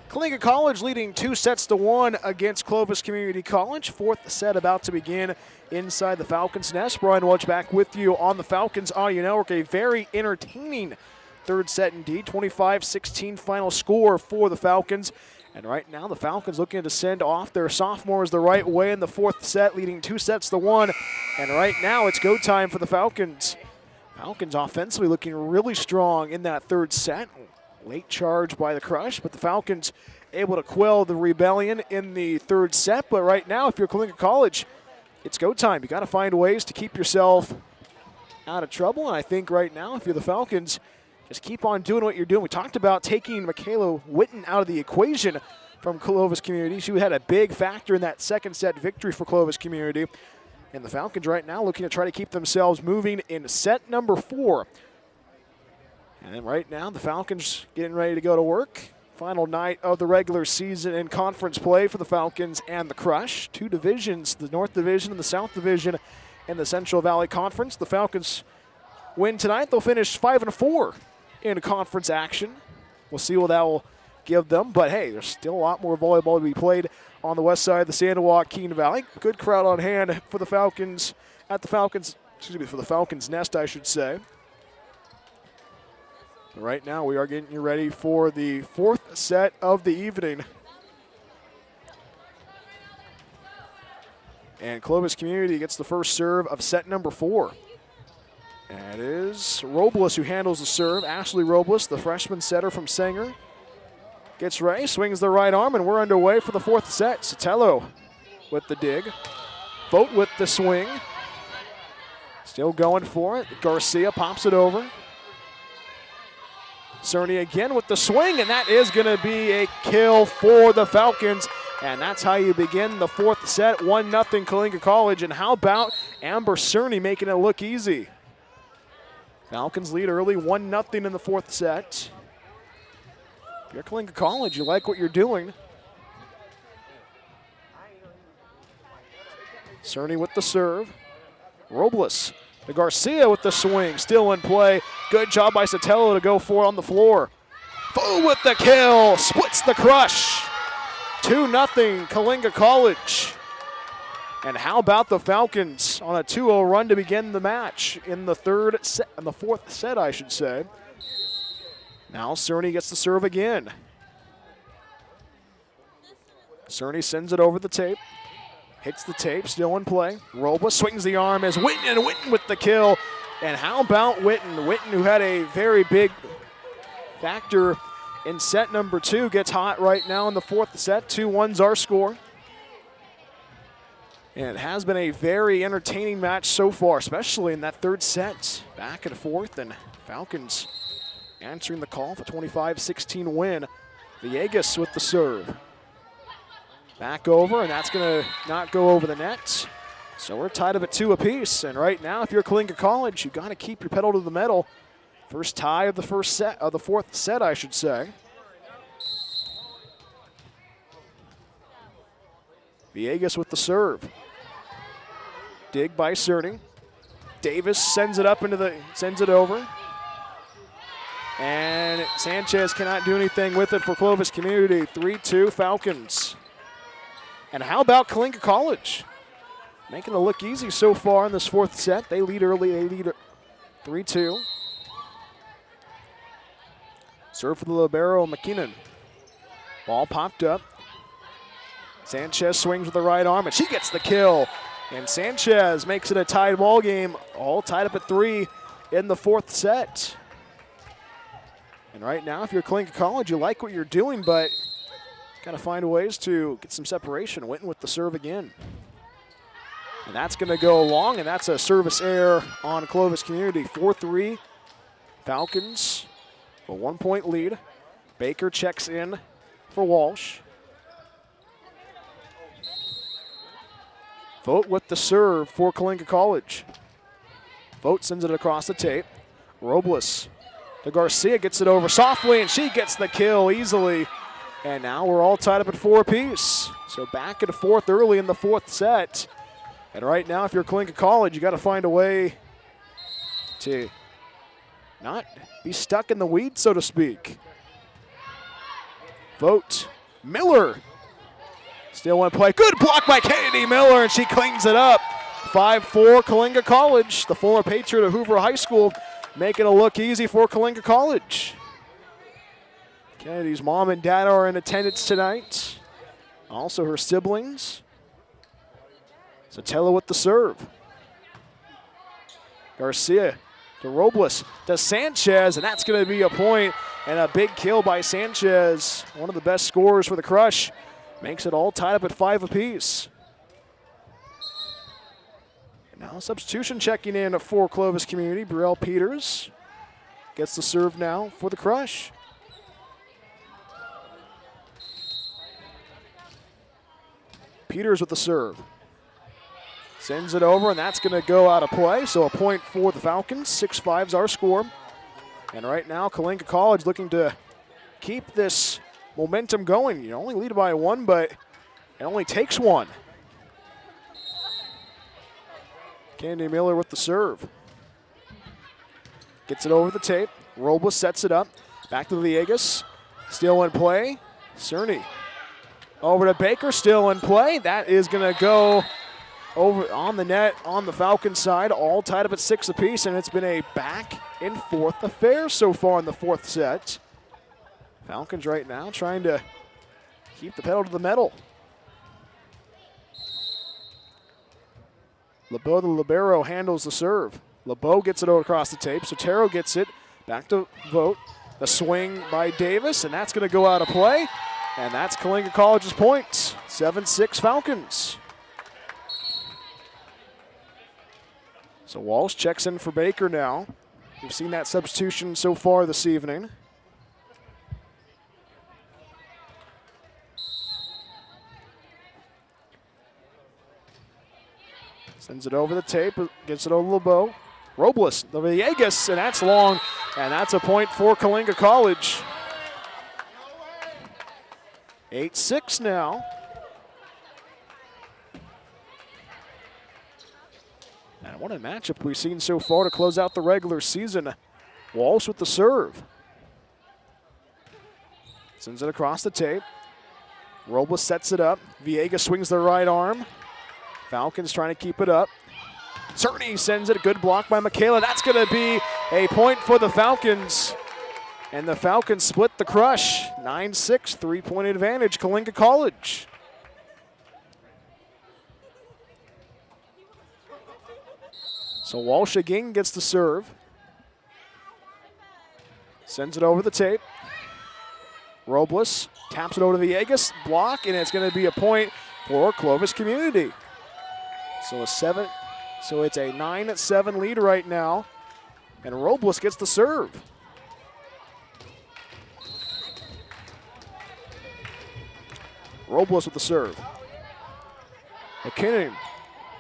Coalinga College leading 2-1 against Clovis Community College. 4th set about to begin inside the Falcons' nest. Brian Welch back with you on the Falcons Audio Network. A very entertaining 3rd set indeed. 25-16 final score for the Falcons. And right now the Falcons looking to send off their sophomores the right way in the 4th set, leading 2-1. And right now it's go time for the Falcons. Falcons offensively looking really strong in that 3rd set. Late charge by the Crush, but the Falcons able to quell the rebellion in the 3rd set. But right now, if you're Coalinga College, it's go time. You got to find ways to keep yourself out of trouble. And I think right now, if you're the Falcons, just keep on doing what you're doing. We talked about taking Michaela Witten out of the equation from Clovis Community. She had a big factor in that 2nd set victory for Clovis Community. And the Falcons right now looking to try to keep themselves moving in set number 4. And then right now, the Falcons getting ready to go to work. Final night of the regular season in conference play for the Falcons and the Crush. 2 divisions, the North Division and the South Division in the Central Valley Conference. The Falcons win tonight. They'll finish 5-4 in conference action. We'll see what that will give them. But hey, there's still a lot more volleyball to be played on the west side of the Sandwalk-Keene Valley. Good crowd on hand for the Falcons, for the Falcons' nest, I should say. Right now, we are getting you ready for the 4th set of the evening. And Clovis Community gets the first serve of set number 4. And it is Robles who handles the serve. Ashley Robles, the freshman setter from Sanger, gets ready, swings the right arm, and we're underway for the 4th set. Sotelo with the dig. Vogt with the swing. Still going for it. Garcia pops it over. Cerny again with the swing, and that is going to be a kill for the Falcons. And that's how you begin the 4th set, 1-0 Coalinga College. And how about Amber Cerny making it look easy? Falcons lead early, 1-0 in the 4th set. If you're Coalinga College, you like what you're doing. Cerny with the serve. Robles. To Garcia with the swing, still in play. Good job by Sotelo to go for it on the floor. Fu with the kill, splits the Crush. 2-0 Coalinga College. And how about the Falcons on a 2-0 run to begin the match in the 4th set, I should say. Now Cerny gets the serve again. Cerny sends it over the tape. Hits the tape, still in play. Robles swings the arm as Witten with the kill. And how about Witten? Witten, who had a very big factor in set number 2, gets hot right now in the 4th set. 2-1's our score. And it has been a very entertaining match so far, especially in that 3rd set. Back and forth, and Falcons answering the call for 25-16 win. Villegas with the serve. Back over, and that's going to not go over the net. So we're tied up at 2 apiece, and right now, if you're Coalinga College, you got to keep your pedal to the metal. First tie of the fourth set, I should say. Villegas with the serve. Dig by Cerny. Davis sends it up sends it over. And Sanchez cannot do anything with it for Clovis Community. 3-2 Falcons. And how about Coalinga College? Making it look easy so far in this fourth set. They lead early, they lead 3-2. Serve for the libero, McKinnon. Ball popped up. Sanchez swings with the right arm, and she gets the kill. And Sanchez makes it a tied ball game, all tied up at 3 in the fourth set. And right now, if you're Coalinga College, you like what you're doing, but got to find ways to get some separation. Winton with the serve again. And that's going to go long, and that's a service error on Clovis Community. 4-3 Falcons, a 1-point lead. Baker checks in for Walsh. Vogt with the serve for Coalinga College. Vogt sends it across the tape. Robles to Garcia, gets it over softly, and she gets the kill easily. And now we're all tied up at 4 apiece. So back at a fourth early in the fourth set. And right now, if you're Coalinga College, you got to find a way to not be stuck in the weeds, so to speak. Vogt, Miller. Still one play. Good block by Kennedy Miller, and she cleans it up. 5-4 Coalinga College, the former Patriot of Hoover High School, making it look easy for Coalinga College. Kennedy's mom and dad are in attendance tonight. Also her siblings. Sotelo with the serve. Garcia to Robles to Sanchez, and that's going to be a point, and a big kill by Sanchez. One of the best scorers for the Crush. Makes it all tied up at 5 apiece. And now substitution checking in for Clovis Community. Burrell Peters gets the serve now for the Crush. Peters with the serve. Sends it over, and that's going to go out of play. So a point for the Falcons. 6-5's our score. And right now, Coalinga College looking to keep this momentum going. You only lead by 1, but it only takes 1. Kennedy Miller with the serve. Gets it over the tape. Robles sets it up. Back to Villegas. Still in play. Cerny. Over to Baker, still in play. That is going to go over on the net on the Falcons side, all tied up at 6 apiece, and it's been a back and forth affair so far in the fourth set. Falcons right now trying to keep the pedal to the metal. LeBeau, the libero, handles the serve. LeBeau gets it over across the tape. Sotero gets it back to Vogt. The swing by Davis, and that's going to go out of play. And that's Coalinga College's points. 7-6 Falcons. So Walsh checks in for Baker now. We've seen that substitution so far this evening. Sends it over the tape, gets it over LeBeau. Robles, the Villegas, and that's long, and that's a point for Coalinga College. 8-6 now. And what a matchup we've seen so far to close out the regular season. Walsh with the serve. Sends it across the tape. Robles sets it up. Villegas swings the right arm. Falcons trying to keep it up. Cerny sends it. A good block by Michaela. That's going to be a point for the Falcons. And the Falcons split the Crush. 9-6, 3-point advantage, Coalinga College. So Walsh again gets the serve. Sends it over the tape. Robles taps it over to Villegas. Block, and it's going to be a point for Clovis Community. So it's a 9-7 lead right now. And Robles gets the serve. Robles with the serve. McKinnon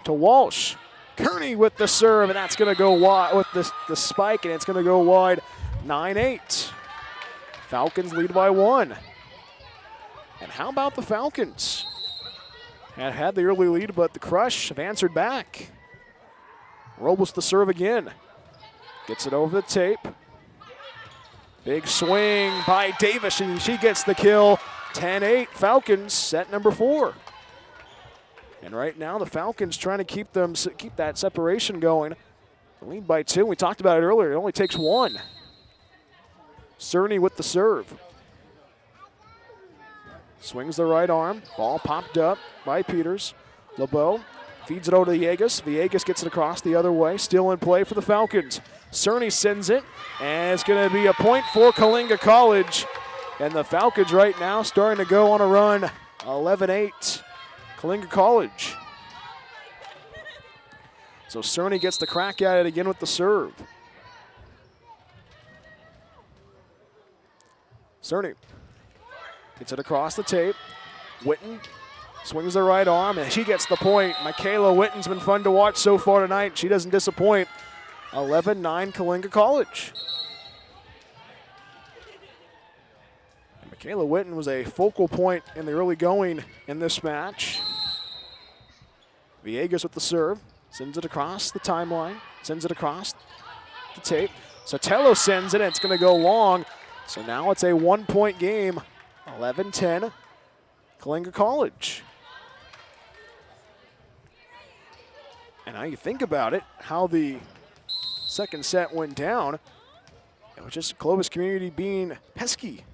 to Walsh. Kearney with the serve, and that's going to go wide with the spike, and it's going to go wide. 9-8. Falcons lead by 1. And how about the Falcons? Had the early lead, but the Crush have answered back. Robles the serve again. Gets it over the tape. Big swing by Davis, and she gets the kill. 10-8, Falcons, set number 4. And right now the Falcons trying to keep that separation going. The lead by 2. We talked about it earlier. It only takes 1. Cerny with the serve. Swings the right arm. Ball popped up by Peters. LeBeau feeds it over to Villegas. Villegas gets it across the other way. Still in play for the Falcons. Cerny sends it, and it's going to be a point for Coalinga College. And the Falcons right now starting to go on a run. 11-8. Coalinga College. So Cerny gets the crack at it again with the serve. Cerny gets it across the tape. Witten swings the right arm, and she gets the point. Michaela Witten's been fun to watch so far tonight. She doesn't disappoint. 11-9 Coalinga College. Michaela Witten was a focal point in the early going in this match. Villegas with the serve. Sends it across the timeline. Sends it across the tape. Sotelo sends it, and it's going to go long. So now it's a 1-point game. 11-10, Coalinga College. And now you think about it, how the second set went down. It was just Clovis community being pesky.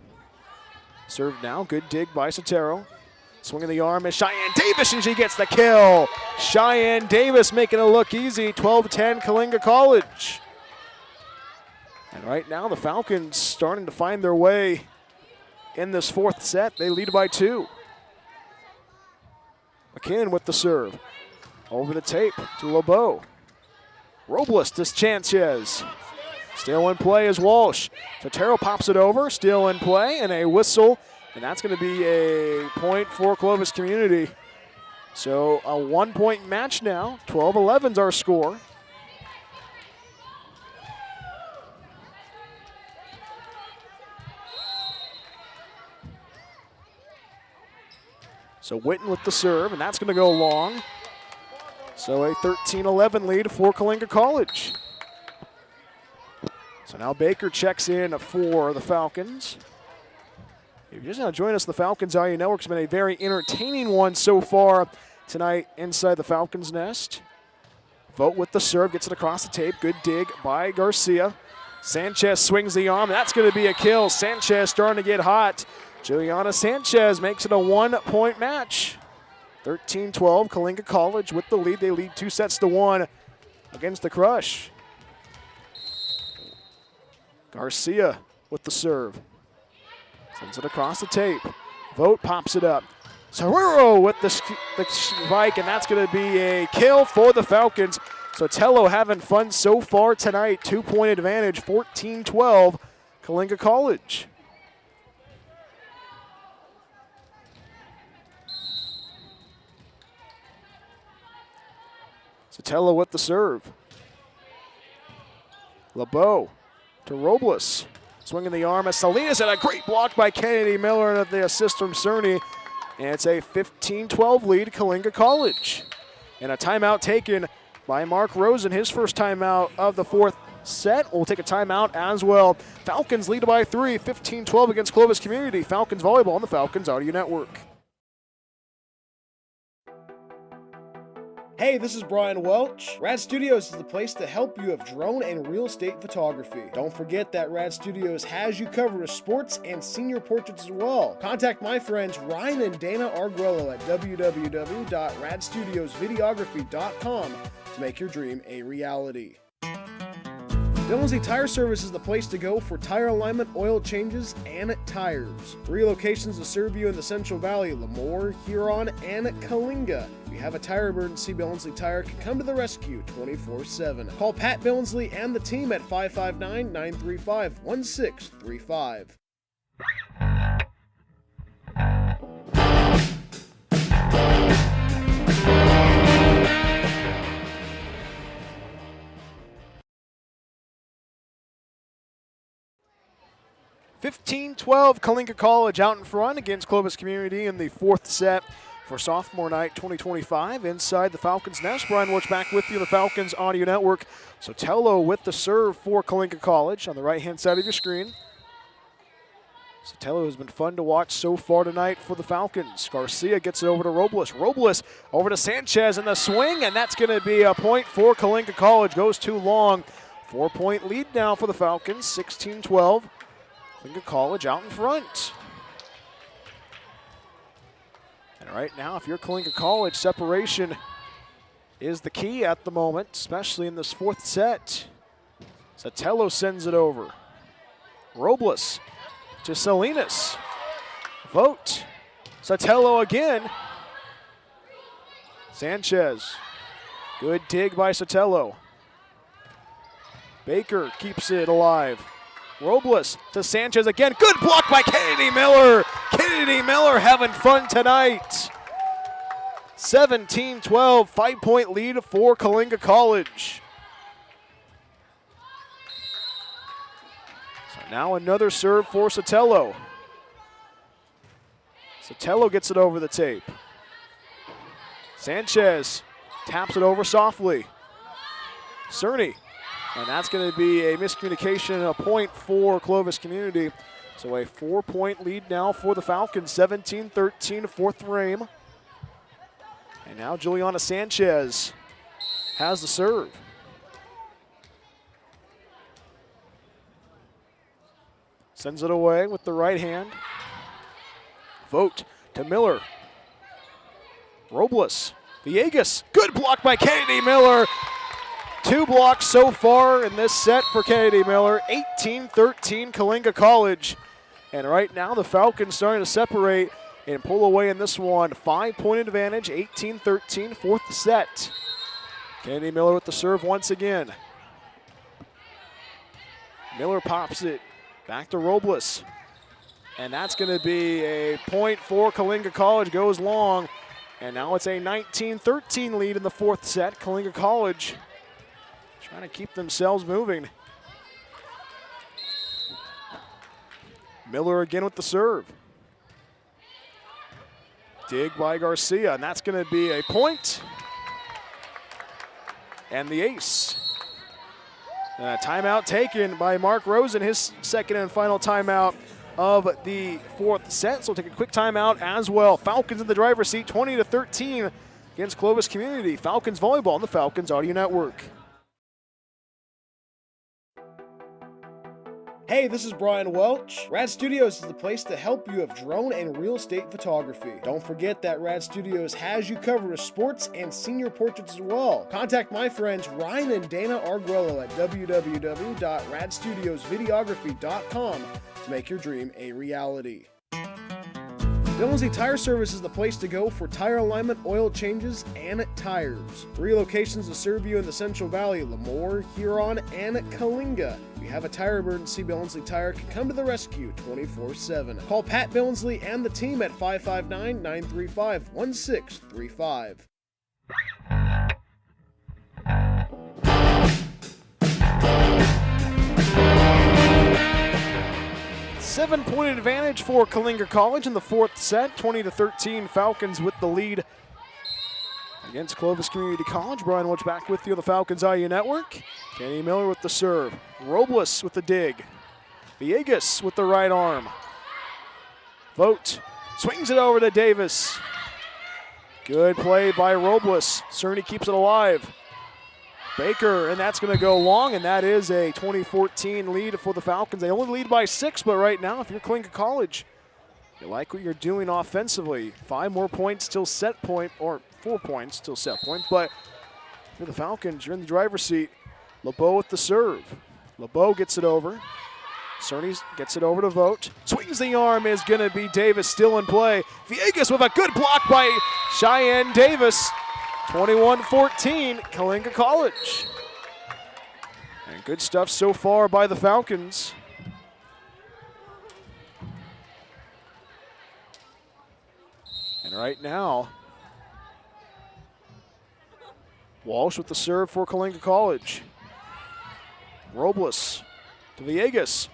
Served now, good dig by Sotero. Swinging the arm is Cheyenne Davis, and she gets the kill. Cheyenne Davis making it look easy. 12-10 Coalinga College. And right now the Falcons starting to find their way in this 4th set. They lead by 2. McKinnon with the serve. Over the tape to LeBeau. Robles to Sanchez. Still in play is Walsh. Sotero pops it over, still in play, and a whistle. And that's going to be a point for Clovis community. So a 1-point match now. 12-11's our score. So Witten with the serve, and that's going to go long. So a 13-11 lead for Coalinga College. So now Baker checks in for the Falcons. If you're just now joining us, the Falcons Audio Network's been a very entertaining one so far tonight inside the Falcons' nest. Vogt with the serve, gets it across the tape. Good dig by Garcia. Sanchez swings the arm. That's going to be a kill. Sanchez starting to get hot. Juliana Sanchez makes it a 1-point match. 13-12, Coalinga College with the lead. They lead 2-1 against the Crush. Garcia with the serve. Sends it across the tape. Vogt pops it up. Serrero with the spike, and that's going to be a kill for the Falcons. Sotelo having fun so far tonight. 2-point advantage, 14-12, Coalinga College. Sotelo with the serve. LeBeau to Robles. Swinging the arm as Salinas, and a great block by Kennedy Miller and the assist from Cerny. And it's a 15-12 lead, Coalinga College. And a timeout taken by Mark Rosen, his first timeout of the 4th set. We'll take a timeout as well. Falcons lead by 3, 15-12 against Clovis Community. Falcons Volleyball on the Falcons Audio Network. Hey, this is Brian Welch. Rad Studios is the place to help you with drone and real estate photography. Don't forget that Rad Studios has you covered with sports and senior portraits as well. Contact my friends Ryan and Dana Arguello at www.radstudiosvideography.com to make your dream a reality. Dillonsy Tire Service is the place to go for tire alignment, oil changes, and tires. 3 locations to serve you in the Central Valley: Lemoore, Huron, and Coalinga. If you have a tire emergency, Billingsley Tire can come to the rescue 24/7. Call Pat Billingsley and the team at 559-935-1635. 15-12, Coalinga College out in front against Clovis Community in the fourth set for sophomore night 2025. Inside the Falcons nest, Brian Welch back with you on the Falcons Audio Network. Sotelo with the serve for Coalinga College on the right-hand side of your screen. Sotelo has been fun to watch so far tonight for the Falcons. Garcia gets it over to Robles. Robles over to Sanchez in the swing, and that's going to be a point for Coalinga College. Goes too long. 4-point lead now for the Falcons, 16-12. Coalinga College out in front. And right now, if you're Coalinga College, separation is the key at the moment, especially in this fourth set. Sotelo sends it over. Robles to Salinas. Vote. Sotelo again. Sanchez. Good dig by Sotelo. Baker keeps it alive. Robles to Sanchez again. Good block by Kennedy Miller. Kennedy Miller having fun tonight. 17-12, 5-point lead for Coalinga College. So now another serve for Sotelo. Sotelo gets it over the tape. Sanchez taps it over softly. Cerny. And that's going to be a miscommunication and a point for Clovis Community. So a 4-point lead now for the Falcons, 17-13, fourth frame. And now Juliana Sanchez has the serve. Sends it away with the right hand. Vote to Miller. Robles, Villegas, good block by Kennedy Miller. 2 blocks so far in this set for Kennedy Miller. 18-13 Coalinga College. And right now the Falcons starting to separate and pull away in this one. 5-point advantage, 18-13, fourth set. Kennedy Miller with the serve once again. Miller pops it back to Robles. And that's going to be a point for Coalinga College, goes long. And now it's a 19-13 lead in the fourth set. Coalinga College trying to keep themselves moving. Miller again with the serve. Dig by Garcia, and that's going to be a point. And the ace. And a timeout taken by Mark Rosen, his second and final timeout of the fourth set. So we'll take a quick timeout as well. Falcons in the driver's seat, 20-13 against Clovis Community. Falcons volleyball on the Falcons Audio Network. Hey, this is Brian Welch. Rad Studios is the place to help you with drone and real estate photography. Don't forget that Rad Studios has you covered with sports and senior portraits as well. Contact my friends Ryan and Dana Arguello at www.radstudiosvideography.com to make your dream a reality. Dillonsy Tire Service is the place to go for tire alignment, oil changes, and tires. 3 locations to serve you in the Central Valley: Lemoore, Huron, and Coalinga. If you have a tire emergency, Billingsley Tire can come to the rescue 24/7. Call Pat Billingsley and the team at 559-935-1635. 7-point advantage for Coalinga College in the fourth set. 20-13, Falcons with the lead against Clovis Community College. Brian Welch back with you on the Falcons Audio Network. Kennedy Miller with the serve. Robles with the dig. Villegas with the right arm. Vote swings it over to Davis. Good play by Robles. Cerny keeps it alive. Baker, and that's going to go long, and that is a 20-14 lead for the Falcons. They only lead by 6, but right now, if you're Coalinga College, you like what you're doing offensively. 5 more points till set point, or 4 points till set point, but for the Falcons, you're in the driver's seat. LeBeau with the serve. LeBeau gets it over. Cerny gets it over to Vote. Swings the arm, is going to be Davis still in play. Villegas with a good block by Cheyenne Davis. 21-14, Coalinga College. And good stuff so far by the Falcons. And right now, Walsh with the serve for Coalinga College. Robles to Villegas.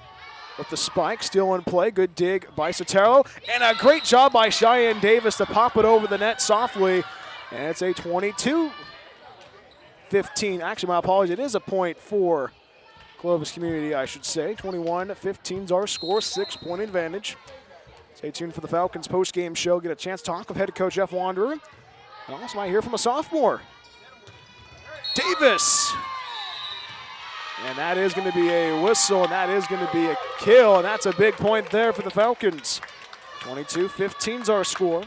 with the spike, still in play. Good dig by Sotelo, and a great job by Cheyenne Davis to pop it over the net softly. And it's a 22-15. Actually, my apologies, it is a point for Clovis Community, I should say. 21-15 is our score, 6-point advantage. Stay tuned for the Falcons post-game show. Get a chance to talk with head coach Jeff Wanderer. And also might hear from a sophomore, Davis. And that is going to be a whistle, and that is going to be a kill, and that's a big point there for the Falcons. 22-15 is our score.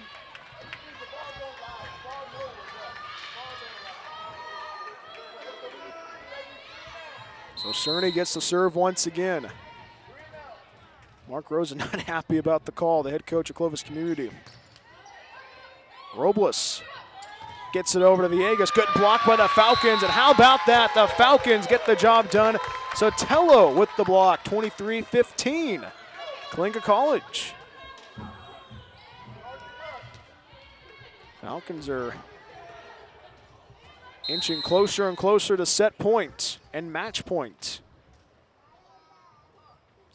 So Cerny gets to serve once again. Mark Rosen not happy about the call, the head coach of Clovis Community. Robles gets it over to Villegas. Good block by the Falcons, and how about that? The Falcons get the job done. Sotelo with the block, 23-15. Coalinga College. Falcons are inching closer and closer to set point and match point.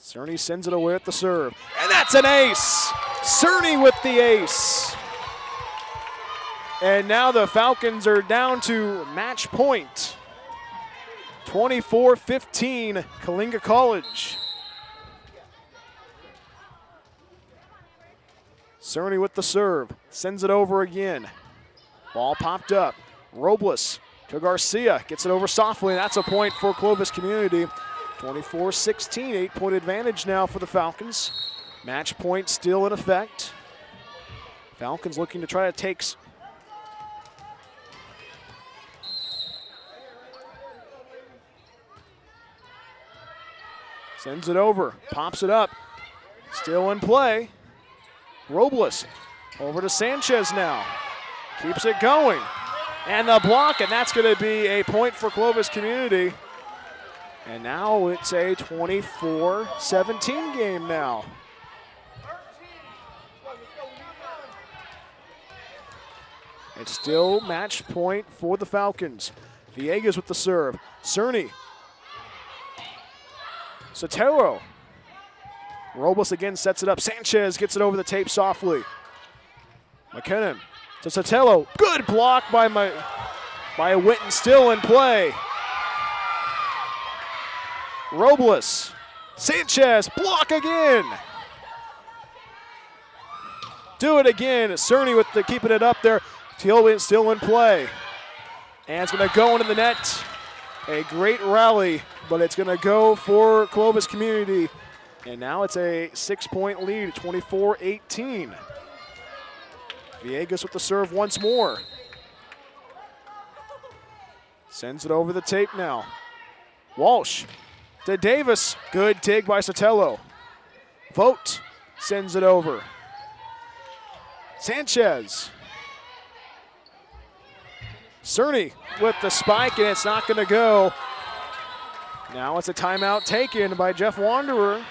Cerny sends it away at the serve, and that's an ace! Cerny with the ace. And now the Falcons are down to match point. 24-15, Coalinga College. Cerny with the serve, sends it over again. Ball popped up. Robles to Garcia, gets it over softly, and that's a point for Clovis Community. 24-16, 8-point advantage now for the Falcons. Match point still in effect. Falcons looking to try to take sends it over, pops it up, still in play. Robles over to Sanchez now, keeps it going. And the block, and that's going to be a point for Clovis Community. And now it's a 24-17 game now. It's still match point for the Falcons. Villegas with the serve. Cerny. Sotelo. Robles again sets it up. Sanchez gets it over the tape softly. McKinnon to Sotelo. Good block by Witten, still in play. Robles. Sanchez, block again. Do it again. Cerny with the keeping it up there. Still in play. And it's going to go into the net. A great rally, but it's going to go for Clovis Community. And now it's a 6-point lead, 24-18. Villegas with the serve once more. Sends it over the tape now. Walsh to Davis. Good dig by Sotelo. Vogt sends it over. Sanchez. Cerny with the spike, and it's not going to go. Now it's a timeout taken by Jeff Wanderer.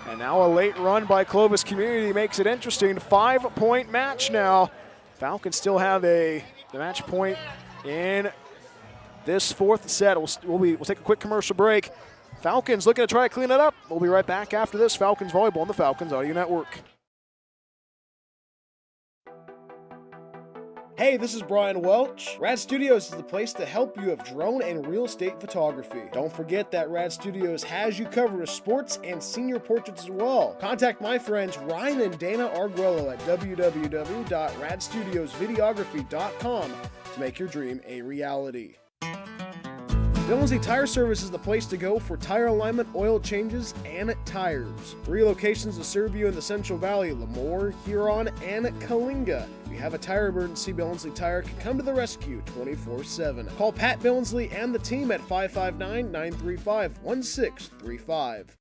And now a late run by Clovis Community makes it interesting. 5-point match now. Falcons still have the match point in this fourth set. We'll take a quick commercial break. Falcons looking to try to clean it up. We'll be right back after this. Falcons Volleyball on the Falcons Audio Network. Hey, this is Brian Welch. Rad Studios is the place to help you have drone and real estate photography. Don't forget that Rad Studios has you covered with sports and senior portraits as well. Contact my friends Ryan and Dana Arguello at www.radstudiosvideography.com to make your dream a reality. Dillonsley Tire Service is the place to go for tire alignment, oil changes, and tires. 3 locations to serve you in the Central Valley: Lemoore, Huron, and Coalinga. If you have a tire emergency, Billingsley Tire can come to the rescue 24/7. Call Pat Billingsley and the team at 559-935-1635.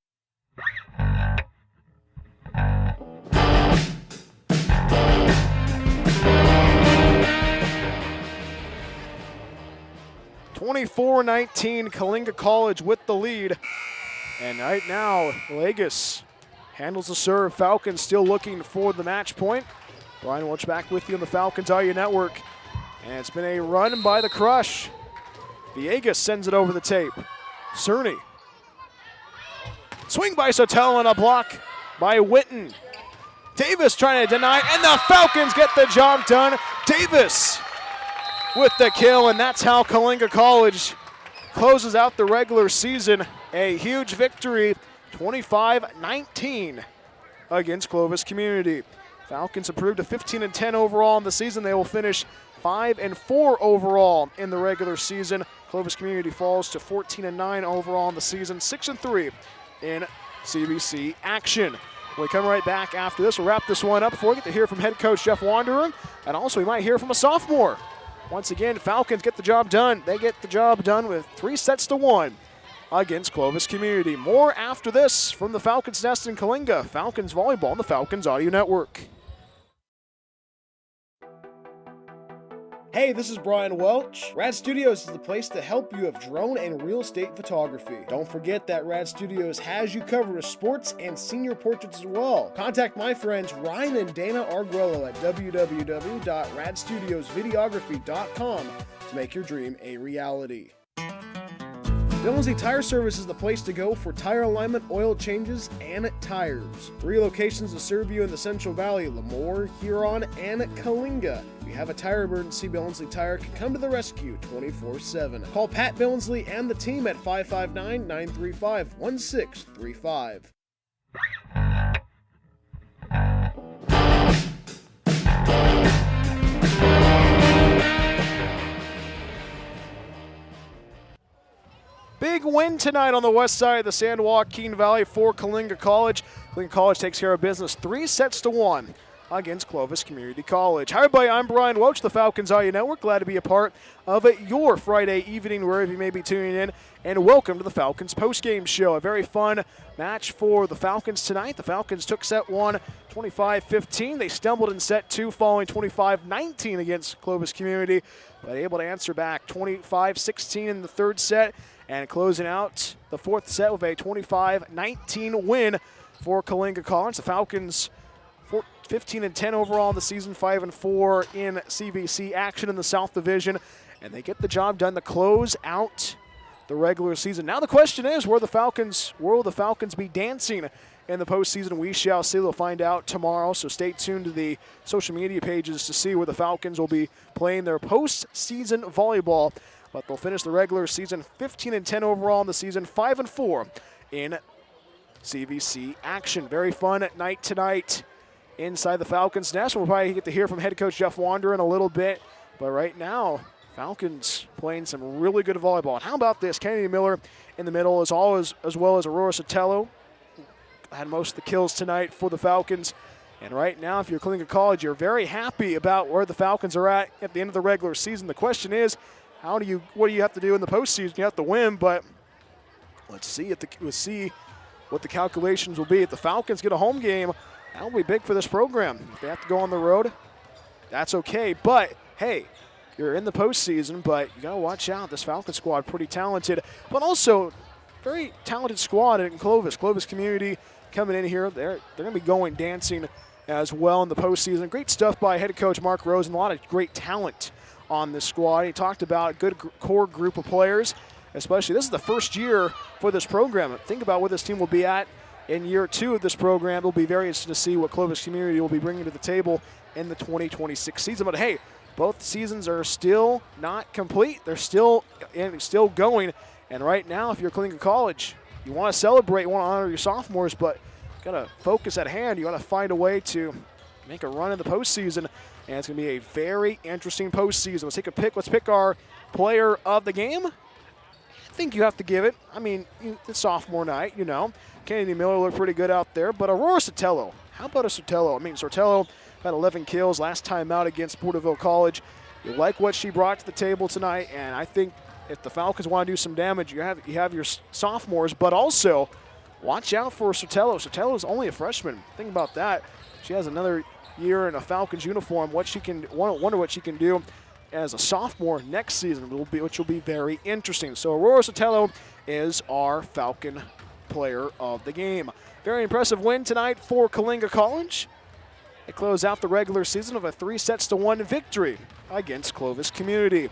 24-19, Coalinga College with the lead. And right now, Villegas handles the serve. Falcons still looking for the match point. Brian Welch back with you on the Falcons Audio Network. And it's been a run by the Crush. Villegas sends it over the tape. Cerny. Swing by Sotelo and a block by Witten. Davis trying to deny, and the Falcons get the job done. Davis with the kill, and that's how Coalinga College closes out the regular season. A huge victory, 25-19 against Clovis Community. Falcons improved to 15-10 overall in the season. They will finish 5-4 overall in the regular season. Clovis Community falls to 14-9 overall in the season, 6-3 in CVC action. When we come right back after this, we'll wrap this one up before we get to hear from head coach Jeff Wanderer, and also we might hear from a sophomore. Once again, Falcons get the job done. They get the job done with 3-1 against Clovis Community. More after this from the Falcons Nest in Coalinga. Falcons Volleyball on the Falcons Audio Network. Hey, this is Brian Welch. Rad Studios is the place to help you with drone and real estate photography. Don't forget that Rad Studios has you covered with sports and senior portraits as well. Contact my friends Ryan and Dana Arguello at www.radstudiosvideography.com to make your dream a reality. Dillonsy Tire Service is the place to go for tire alignment, oil changes, and tires. 3 locations to serve you in the Central Valley: Lemoore, Huron, and Coalinga. If you have a tire emergency, Billingsley Tire can come to the rescue 24/7. Call Pat Billingsley and the team at 559-935-1635. Big win tonight on the west side of the San Joaquin Valley for Coalinga College. Coalinga College takes care of business 3-1 against Clovis Community College. Hi everybody, I'm Brian Welch, the Falcons Audio Network. Glad to be a part of your Friday evening, wherever you may be tuning in. And welcome to the Falcons postgame show. A very fun match for the Falcons tonight. The Falcons took set 1, 25-15. They stumbled in set 2, following 25-19 against Clovis Community, but able to answer back 25-16 in the third set. And closing out the fourth set with a 25-19 win for Coalinga College. The Falcons 15-10 overall in the season, 5-4 in CVC action in the South Division. And they get the job done to close out the regular season. Now the question is, where will the Falcons be dancing in the postseason? We shall see. We'll find out tomorrow. So stay tuned to the social media pages to see where the Falcons will be playing their postseason volleyball. But they'll finish the regular season 15-10 overall in the season, 5-4 in CVC action. Very fun night tonight inside the Falcons Nest. We'll probably get to hear from head coach Jeff Wanderer in a little bit. But right now, Falcons playing some really good volleyball. And how about this? Kennedy Miller in the middle, as well as Aurora Sotelo. Had most of the kills tonight for the Falcons. And right now, if you're Coalinga College, you're very happy about where the Falcons are at the end of the regular season. The question is, what do you have to do in the postseason? You have to win, but let's see what the calculations will be. If the Falcons get a home game, that will be big for this program. If they have to go on the road, that's okay. But hey, you're in the postseason, but you got to watch out. This Falcon squad, pretty talented, but also very talented squad in Clovis. Clovis Community coming in here. They're going to be going dancing as well in the postseason. Great stuff by head coach Mark Rosen. A lot of great talent on this squad. He talked about a good core group of players, especially this is the first year for this program. Think about where this team will be at in year 2 of this program. It'll be very interesting to see what Clovis Community will be bringing to the table in the 2026 season. But hey, both seasons are still not complete. They're still going. And right now, if you're Coalinga College, you want to celebrate, you want to honor your sophomores, but you got to focus at hand. You got to find a way to make a run in the postseason. And it's going to be a very interesting postseason. Let's take a pick. Let's pick our player of the game. I think you have to give it. I mean, it's sophomore night, you know. Kennedy Miller looked pretty good out there. But Aurora Sotelo, how about a Sotelo? I mean, Sotelo had 11 kills last time out against Porterville College. You like what she brought to the table tonight, and I think if the Falcons want to do some damage, you have your sophomores, but also watch out for Sotelo. Sotelo is only a freshman. Think about that. She has another year in a Falcons uniform. Wonder what she can do as a sophomore next season, which will be very interesting. So Aurora Sotelo is our Falcon player of the game. Very impressive win tonight for Coalinga College. They close out the regular season with a 3-1 victory against Clovis Community.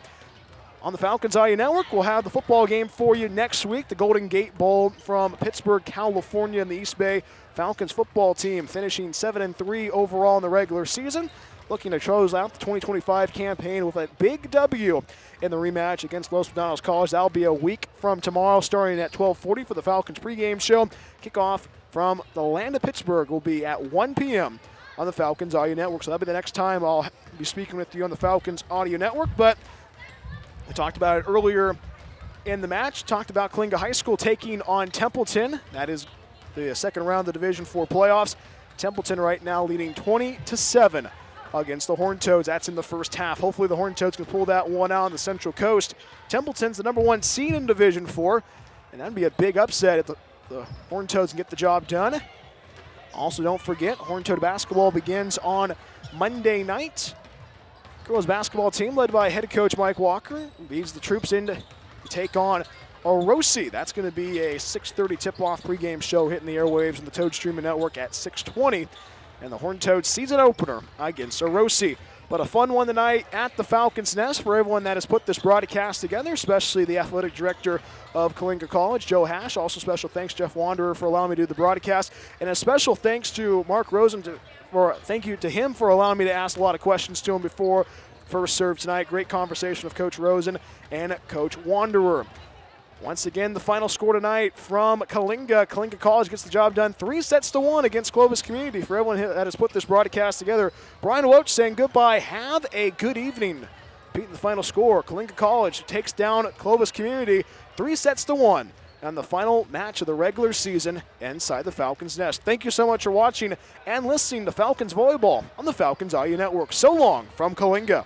on the Falcons IU Network. We'll have the football game for you next week. The Golden Gate Bowl from Pittsburgh, California in the East Bay. Falcons football team finishing 7-3 overall in the regular season. Looking to close out the 2025 campaign with a big W in the rematch against Los Panos College. That'll be a week from tomorrow, starting at 12:40 for the Falcons pregame show. Kickoff from the land of Pittsburgh will be at 1 p.m. on the Falcons Audio Network. So that'll be the next time I'll be speaking with you on the Falcons Audio Network. But we talked about it earlier in the match. Talked about Coalinga High School taking on Templeton. That is the second round of the Division IV playoffs. Templeton right now leading 20-7 against the Horned Toads. That's in the first half. Hopefully the Horned Toads can pull that one out on the Central Coast. Templeton's the #1 seed in Division IV, and that'd be a big upset if the Horned Toads can get the job done. Also, don't forget, Horned Toad basketball begins on Monday night. Girls basketball team led by head coach Mike Walker leads the troops in to take on Orosi. That's going to be a 6:30 tip-off pregame show hitting the airwaves on the Toad Streaming Network at 6:20. And the Horned Toads season opener against Orosi. But a fun one tonight at the Falcons Nest for everyone that has put this broadcast together, especially the athletic director of Coalinga College, Joe Hash. Also special thanks, Jeff Wanderer, for allowing me to do the broadcast. And a special thanks to Mark Rosen, thank you to him for allowing me to ask a lot of questions to him before first serve tonight. Great conversation with Coach Rosen and Coach Wanderer. Once again, the final score tonight from Coalinga. Coalinga College gets the job done 3-1 against Clovis Community. For everyone that has put this broadcast together, Brian Woach saying goodbye. Have a good evening. Beating the final score, Coalinga College takes down Clovis Community 3-1 on the final match of the regular season inside the Falcons Nest. Thank you so much for watching and listening to Falcons Volleyball on the Falcons IU Network. So long from Coalinga.